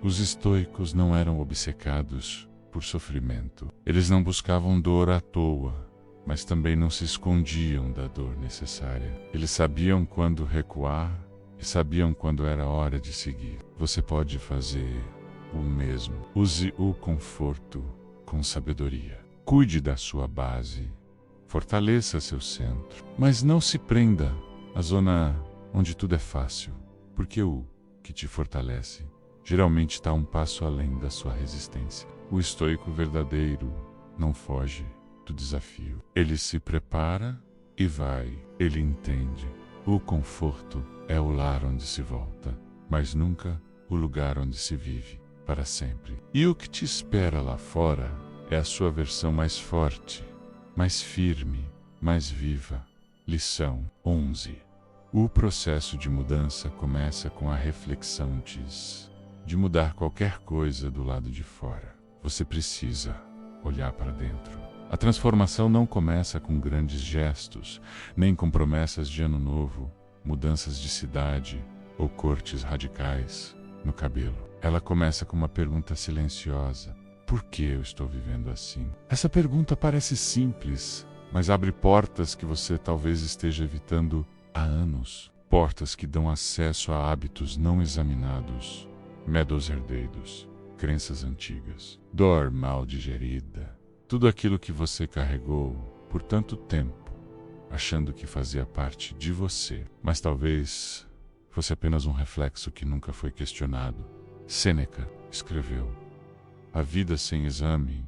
Os estoicos não eram obcecados por sofrimento. Eles não buscavam dor à toa, mas também não se escondiam da dor necessária. Eles sabiam quando recuar e sabiam quando era hora de seguir. Você pode fazer o mesmo. Use o conforto com sabedoria. Cuide da sua base. Fortaleça seu centro. Mas não se prenda à zona onde tudo é fácil, porque o que te fortalece geralmente está um passo além da sua resistência. O estoico verdadeiro não foge do desafio. Ele se prepara e vai. Ele entende. O conforto é o lar onde se volta, mas nunca o lugar onde se vive para sempre. E o que te espera lá fora é a sua versão mais forte, mais firme, mais viva. Lição 11. O processo de mudança começa com a reflexão antes de mudar qualquer coisa do lado de fora. Você precisa olhar para dentro. A transformação não começa com grandes gestos, nem com promessas de ano novo, mudanças de cidade ou cortes radicais no cabelo. Ela começa com uma pergunta silenciosa: por que eu estou vivendo assim? Essa pergunta parece simples, mas abre portas que você talvez esteja evitando há anos. Portas que dão acesso a hábitos não examinados, medos herdeiros, crenças antigas, dor mal digerida. Tudo aquilo que você carregou por tanto tempo, achando que fazia parte de você, mas talvez fosse apenas um reflexo que nunca foi questionado. Sêneca escreveu: a vida sem exame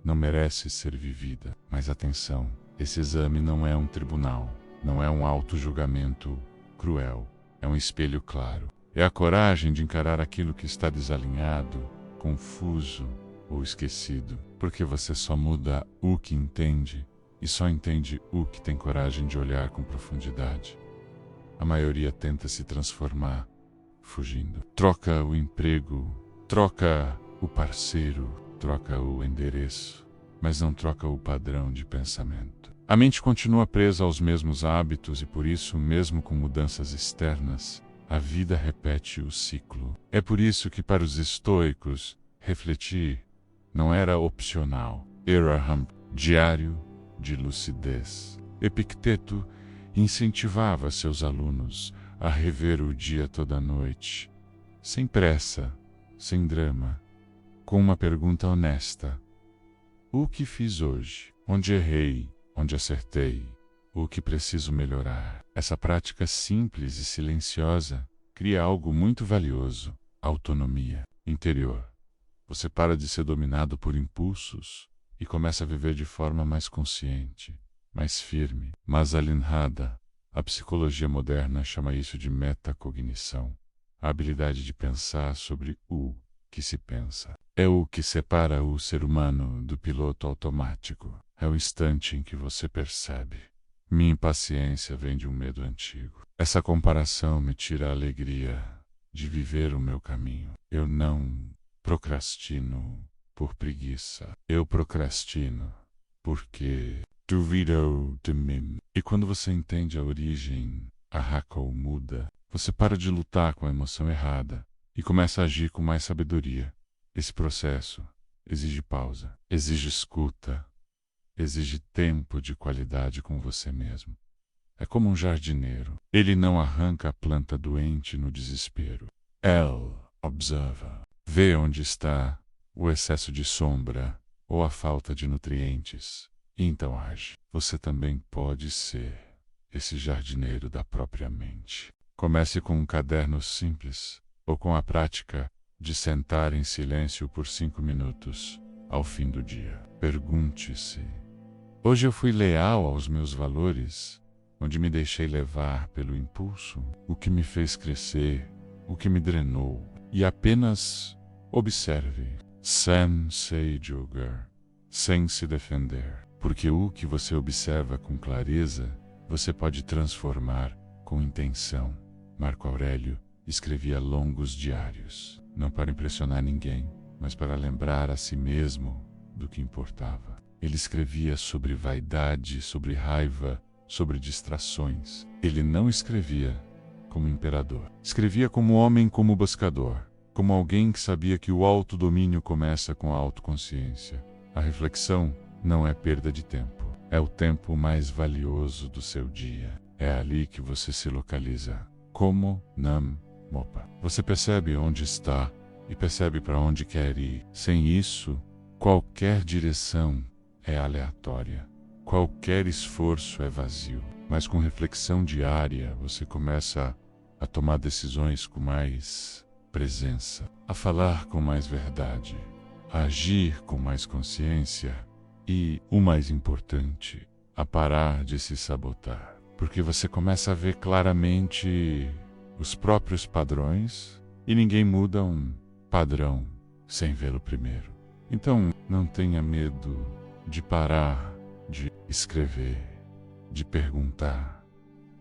não merece ser vivida. Mas atenção, esse exame não é um tribunal, não é um auto-julgamento cruel, é um espelho claro. É a coragem de encarar aquilo que está desalinhado, confuso ou esquecido, porque você só muda o que entende e só entende o que tem coragem de olhar com profundidade. A maioria tenta se transformar fugindo. Troca o emprego, troca o parceiro, troca o endereço, mas não troca o padrão de pensamento. A mente continua presa aos mesmos hábitos e por isso, mesmo com mudanças externas, a vida repete o ciclo. É por isso que para os estoicos, refletir não era opcional, era diário de lucidez. Epicteto incentivava seus alunos a rever o dia toda a noite, sem pressa, sem drama, com uma pergunta honesta: o que fiz hoje? Onde errei? Onde acertei? O que preciso melhorar? Essa prática simples e silenciosa cria algo muito valioso: autonomia interior. Você para de ser dominado por impulsos e começa a viver de forma mais consciente, mais firme, mais alinhada. A psicologia moderna chama isso de metacognição, a habilidade de pensar sobre o que se pensa. É o que separa o ser humano do piloto automático. É o instante em que você percebe. Minha impaciência vem de um medo antigo. Essa comparação me tira a alegria de viver o meu caminho. Eu não procrastino por preguiça. Eu procrastino porque duvido de mim. E quando você entende a origem, a Hackle muda. Você para de lutar com a emoção errada e começa a agir com mais sabedoria. Esse processo exige pausa, exige escuta, exige tempo de qualidade com você mesmo. É como um jardineiro. Ele não arranca a planta doente no desespero. Ele observa, vê onde está o excesso de sombra ou a falta de nutrientes, e então age. Você também pode ser esse jardineiro da própria mente. Comece com um caderno simples ou com a prática de sentar em silêncio por 5 minutos ao fim do dia. Pergunte-se: hoje eu fui leal aos meus valores, onde me deixei levar pelo impulso, o que me fez crescer, o que me drenou, e apenas observe, sem se julgar, sem se defender, porque o que você observa com clareza, você pode transformar com intenção. Marco Aurélio escrevia longos diários, não para impressionar ninguém, mas para lembrar a si mesmo do que importava. Ele escrevia sobre vaidade, sobre raiva, sobre distrações. Ele não escrevia como imperador. Escrevia como homem, como buscador, como alguém que sabia que o autodomínio começa com a autoconsciência. A reflexão não é perda de tempo. É o tempo mais valioso do seu dia. É ali que você se localiza. Como Nam Mopa. Você percebe onde está e percebe para onde quer ir. Sem isso, qualquer direção é aleatória. Qualquer esforço é vazio. Mas com reflexão diária, você começa a tomar decisões com mais presença, a falar com mais verdade, a agir com mais consciência e, o mais importante, a parar de se sabotar. Porque você começa a ver claramente os próprios padrões e ninguém muda um padrão sem vê-lo primeiro. Então, não tenha medo de parar de escrever, de perguntar,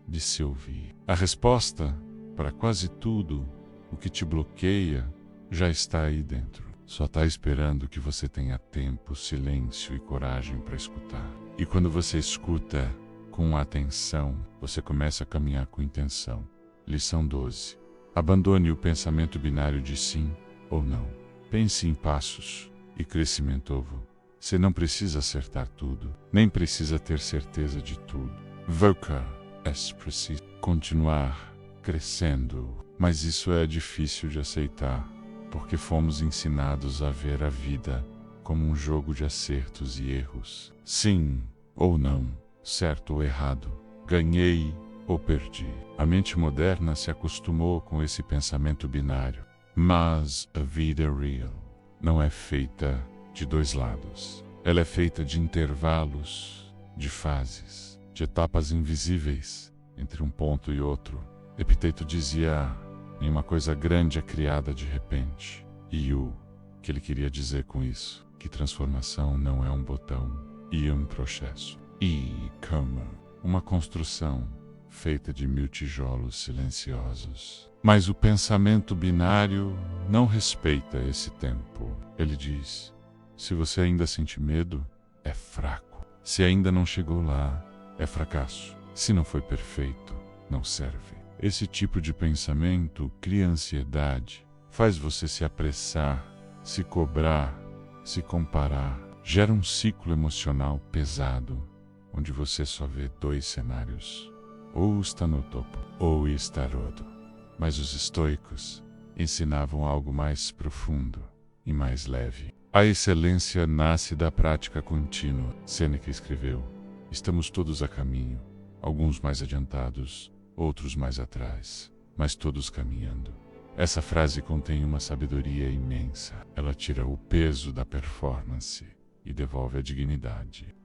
de se ouvir. A resposta para quase tudo o que te bloqueia já está aí dentro. Só está esperando que você tenha tempo, silêncio e coragem para escutar. E quando você escuta com atenção, você começa a caminhar com intenção. Lição 12. Abandone o pensamento binário de sim ou não. Pense em passos e crescimento ovo. Você não precisa acertar tudo, nem precisa ter certeza de tudo. Voca é preciso continuar crescendo, mas isso é difícil de aceitar, porque fomos ensinados a ver a vida como um jogo de acertos e erros. Sim ou não, certo ou errado, ganhei ou perdi. A mente moderna se acostumou com esse pensamento binário, mas a vida real não é feita de dois lados. Ela é feita de intervalos, de fases, de etapas invisíveis entre um ponto e outro. Epiteto dizia: nenhuma coisa grande é criada de repente. E o que ele queria dizer com isso? Que transformação não é um botão e um processo. E como uma construção feita de 1000 tijolos silenciosos. Mas o pensamento binário não respeita esse tempo. Ele diz: se você ainda sente medo, é fraco. Se ainda não chegou lá, é fracasso. Se não foi perfeito, não serve. Esse tipo de pensamento cria ansiedade, faz você se apressar, se cobrar, se comparar. Gera um ciclo emocional pesado, onde você só vê dois cenários: ou está no topo, ou está rodo. Mas os estoicos ensinavam algo mais profundo e mais leve. A excelência nasce da prática contínua. Sêneca escreveu: estamos todos a caminho, alguns mais adiantados, outros mais atrás, mas todos caminhando. Essa frase contém uma sabedoria imensa. Ela tira o peso da performance e devolve a dignidade.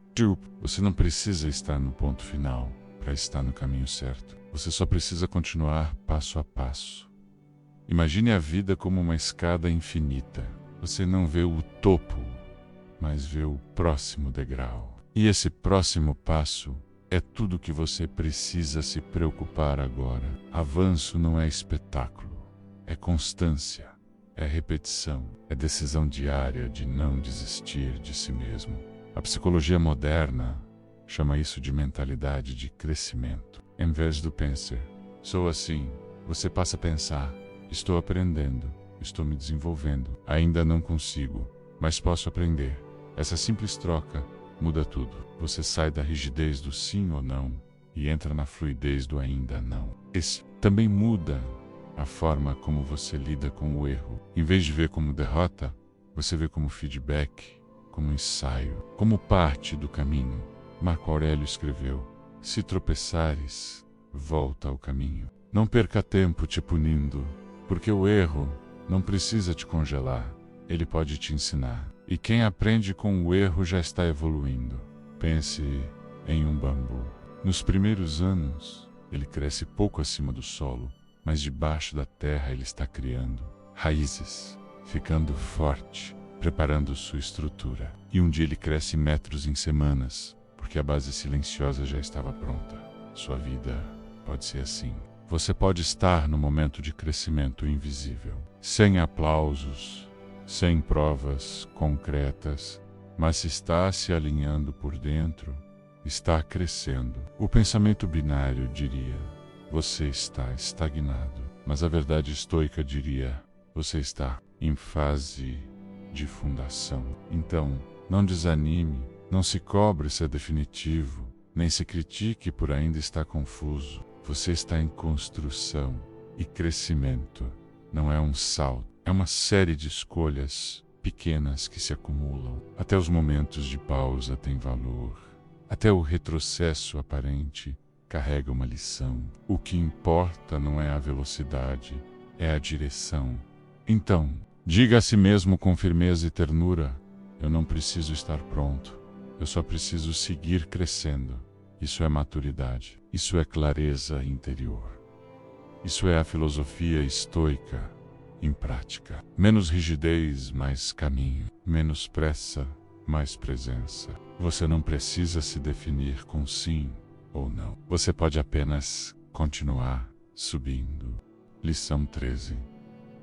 Você não precisa estar no ponto final para estar no caminho certo. Você só precisa continuar passo a passo. Imagine a vida como uma escada infinita. Você não vê o topo, mas vê o próximo degrau. E esse próximo passo é tudo que você precisa se preocupar agora. Avanço não é espetáculo, é constância, é repetição, é decisão diária de não desistir de si mesmo. A psicologia moderna chama isso de mentalidade de crescimento. Em vez do pensar, sou assim, você passa a pensar, estou aprendendo, estou me desenvolvendo, ainda não consigo, mas posso aprender. Essa simples troca muda tudo. Você sai da rigidez do sim ou não e entra na fluidez do ainda não. Esse também muda a forma como você lida com o erro. Em vez de ver como derrota, você vê como feedback, como ensaio, como parte do caminho. Marco Aurélio escreveu: se tropeçares, volta ao caminho. Não perca tempo te punindo, porque o erro não precisa te congelar, ele pode te ensinar. E quem aprende com o erro já está evoluindo. Pense em um bambu. Nos primeiros anos, ele cresce pouco acima do solo, mas debaixo da terra ele está criando raízes, ficando forte, preparando sua estrutura. E um dia ele cresce metros em semanas, porque a base silenciosa já estava pronta. Sua vida pode ser assim. Você pode estar no momento de crescimento invisível, sem aplausos, sem provas concretas, mas se está se alinhando por dentro, está crescendo. O pensamento binário diria: você está estagnado, mas a verdade estoica diria: você está em fase de fundação. Então, não desanime, não se cobre ser definitivo, nem se critique por ainda estar confuso. Você está em construção e crescimento. Não é um salto, é uma série de escolhas pequenas que se acumulam. Até os momentos de pausa têm valor. Até o retrocesso aparente carrega uma lição. O que importa não é a velocidade, é a direção. Então, diga a si mesmo com firmeza e ternura: eu não preciso estar pronto, eu só preciso seguir crescendo. Isso é maturidade, isso é clareza interior. Isso é a filosofia estoica em prática. Menos rigidez, mais caminho. Menos pressa, mais presença. Você não precisa se definir com sim ou não. Você pode apenas continuar subindo. Lição 13.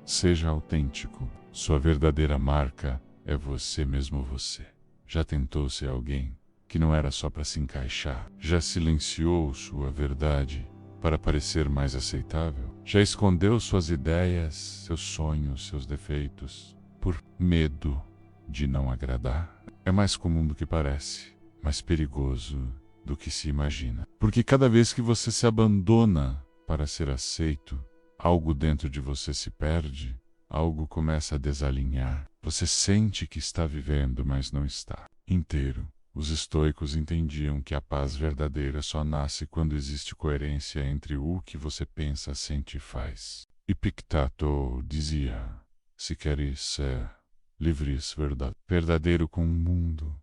Seja autêntico. Sua verdadeira marca é você mesmo você. Já tentou ser alguém que não era só para se encaixar? Já silenciou sua verdade para parecer mais aceitável? Já escondeu suas ideias, seus sonhos, seus defeitos, por medo de não agradar? É mais comum do que parece, mais perigoso do que se imagina. Porque cada vez que você se abandona para ser aceito, algo dentro de você se perde, algo começa a desalinhar. Você sente que está vivendo, mas não está inteiro. Os estoicos entendiam que a paz verdadeira só nasce quando existe coerência entre o que você pensa, sente e faz. Epicteto dizia: se queres ser livres, verdadeiro com o mundo,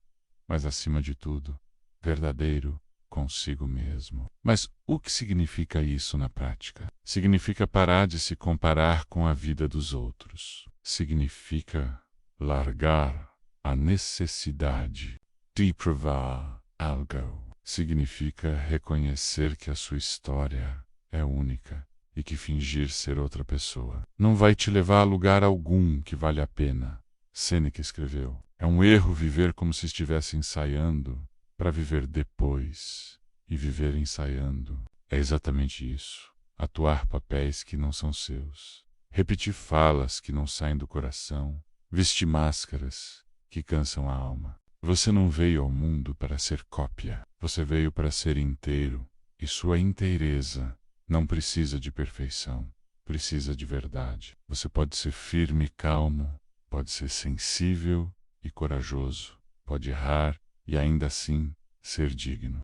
mas acima de tudo, verdadeiro consigo mesmo. Mas o que significa isso na prática? Significa parar de se comparar com a vida dos outros. Significa largar a necessidade de provar algo. Significa reconhecer que a sua história é única e que fingir ser outra pessoa não vai te levar a lugar algum que vale a pena. Sêneca escreveu: é um erro viver como se estivesse ensaiando para viver depois, e viver ensaiando é exatamente isso. Atuar papéis que não são seus, repetir falas que não saem do coração, vestir máscaras que cansam a alma. Você não veio ao mundo para ser cópia, você veio para ser inteiro, e sua inteireza não precisa de perfeição, precisa de verdade. Você pode ser firme e calmo, pode ser sensível e corajoso, pode errar e ainda assim ser digno.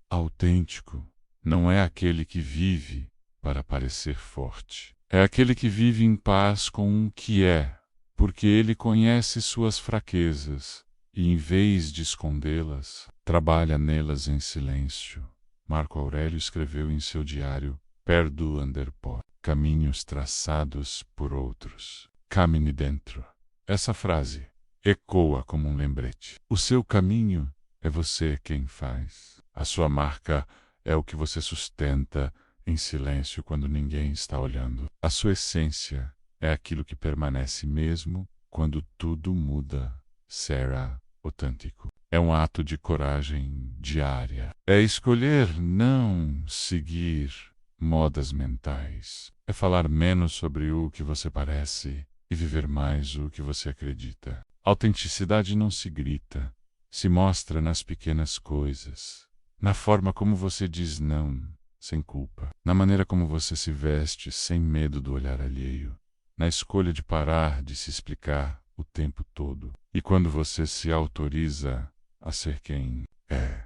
Autêntico não é aquele que vive para parecer forte, é aquele que vive em paz com o que é, porque ele conhece suas fraquezas e, em vez de escondê-las, trabalha nelas em silêncio. Marco Aurélio escreveu em seu diário: Perdu Anderport. caminhos traçados por outros. Cammine dentro. Essa frase ecoa como um lembrete. O seu caminho é você quem faz. A sua marca é o que você sustenta em silêncio quando ninguém está olhando. A sua essência é aquilo que permanece mesmo quando tudo muda. Será autêntico. É um ato de coragem diária. É escolher não seguir modas mentais. É falar menos sobre o que você parece e viver mais o que você acredita. Autenticidade não se grita, se mostra nas pequenas coisas, na forma como você diz não, sem culpa, na maneira como você se veste sem medo do olhar alheio, na escolha de parar de se explicar o tempo todo. E quando você se autoriza a ser quem é,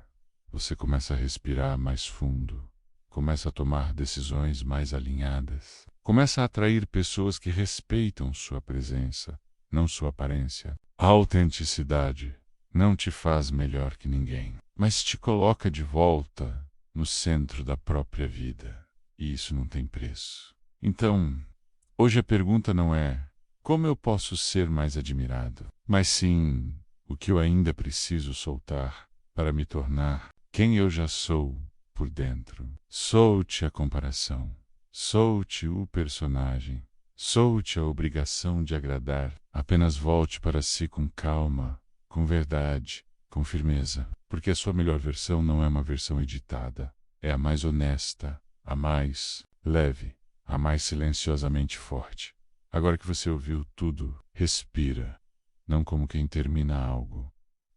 você começa a respirar mais fundo, começa a tomar decisões mais alinhadas, começa a atrair pessoas que respeitam sua presença, não sua aparência. A autenticidade não te faz melhor que ninguém, mas te coloca de volta no centro da própria vida. E isso não tem preço. Então, hoje a pergunta não é como eu posso ser mais admirado, mas sim o que eu ainda preciso soltar para me tornar quem eu já sou por dentro. Solte a comparação, solte o personagem, solte a obrigação de agradar. Apenas volte para si com calma, com verdade, com firmeza, porque a sua melhor versão não é uma versão editada, é a mais honesta, a mais leve, a mais silenciosamente forte. Agora que você ouviu tudo, respira, não como quem termina algo,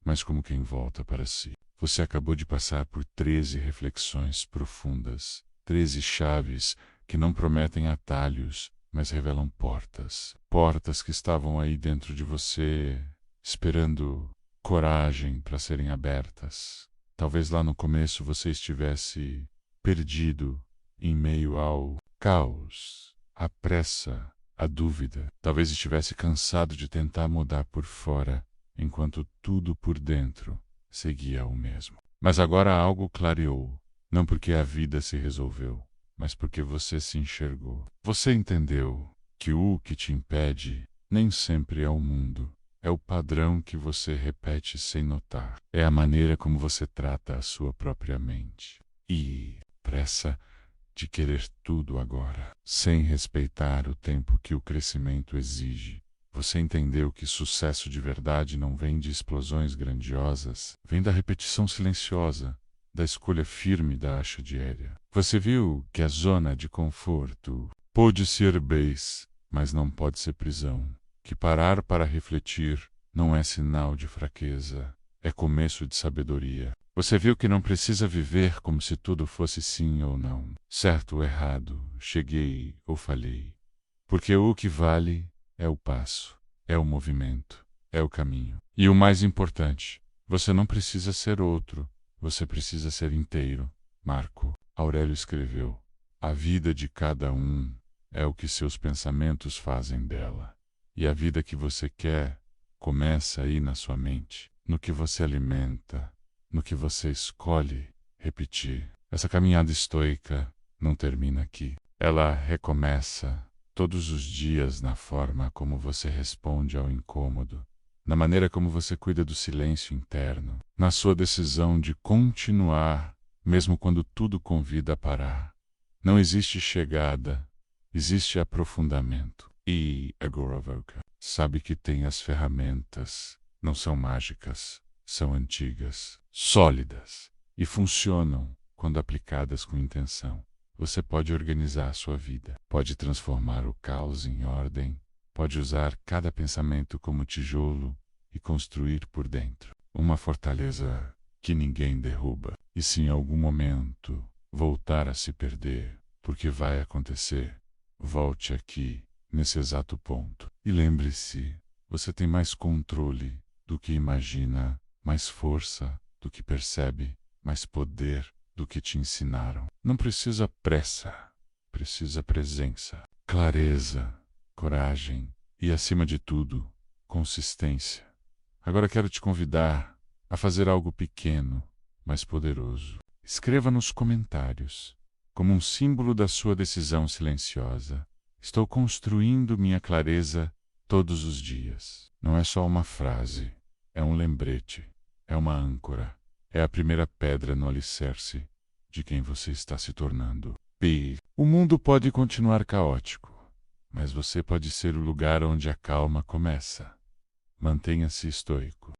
mas como quem volta para si. Você acabou de passar por 13 reflexões profundas, 13 chaves que não prometem atalhos, mas revelam portas. Portas que estavam aí dentro de você, esperando coragem para serem abertas. Talvez lá no começo você estivesse perdido em meio ao caos, à pressa, à dúvida. Talvez estivesse cansado de tentar mudar por fora, enquanto tudo por dentro seguia o mesmo. Mas agora algo clareou, não porque a vida se resolveu, mas porque você se enxergou. Você entendeu que o que te impede nem sempre é o mundo, é o padrão que você repete sem notar, é a maneira como você trata a sua própria mente. E pressa de querer tudo agora, sem respeitar o tempo que o crescimento exige. Você entendeu que sucesso de verdade não vem de explosões grandiosas, vem da repetição silenciosa, da escolha firme da acha diária. Você viu que a zona de conforto pode ser base, mas não pode ser prisão. Que parar para refletir não é sinal de fraqueza, é começo de sabedoria. Você viu que não precisa viver como se tudo fosse sim ou não, certo ou errado, cheguei ou falhei. Porque o que vale é o passo, é o movimento, é o caminho. E o mais importante, você não precisa ser outro, você precisa ser inteiro. Marco Aurélio escreveu: a vida de cada um é o que seus pensamentos fazem dela. E a vida que você quer começa aí na sua mente, no que você alimenta, no que você escolhe repetir. Essa caminhada estoica não termina aqui. Ela recomeça todos os dias na forma como você responde ao incômodo, na maneira como você cuida do silêncio interno, na sua decisão de continuar, mesmo quando tudo convida a parar. Não existe chegada, existe aprofundamento. E Agoravoka sabe que tem as ferramentas, não são mágicas, são antigas, sólidas e funcionam quando aplicadas com intenção. Você pode organizar a sua vida, pode transformar o caos em ordem, pode usar cada pensamento como tijolo e construir por dentro uma fortaleza que ninguém derruba. E se em algum momento voltar a se perder, porque vai acontecer, volte aqui, nesse exato ponto. E lembre-se, você tem mais controle do que imagina, mais força do que percebe, mais poder do que te ensinaram. Não precisa pressa, precisa presença, clareza, coragem e, acima de tudo, consistência. Agora quero te convidar a fazer algo pequeno, mas poderoso. Escreva nos comentários como um símbolo da sua decisão silenciosa. Estou construindo minha clareza todos os dias. Não é só uma frase, é um lembrete, é uma âncora, é a primeira pedra no alicerce de quem você está se tornando. O mundo pode continuar caótico, mas você pode ser o lugar onde a calma começa. Mantenha-se estoico.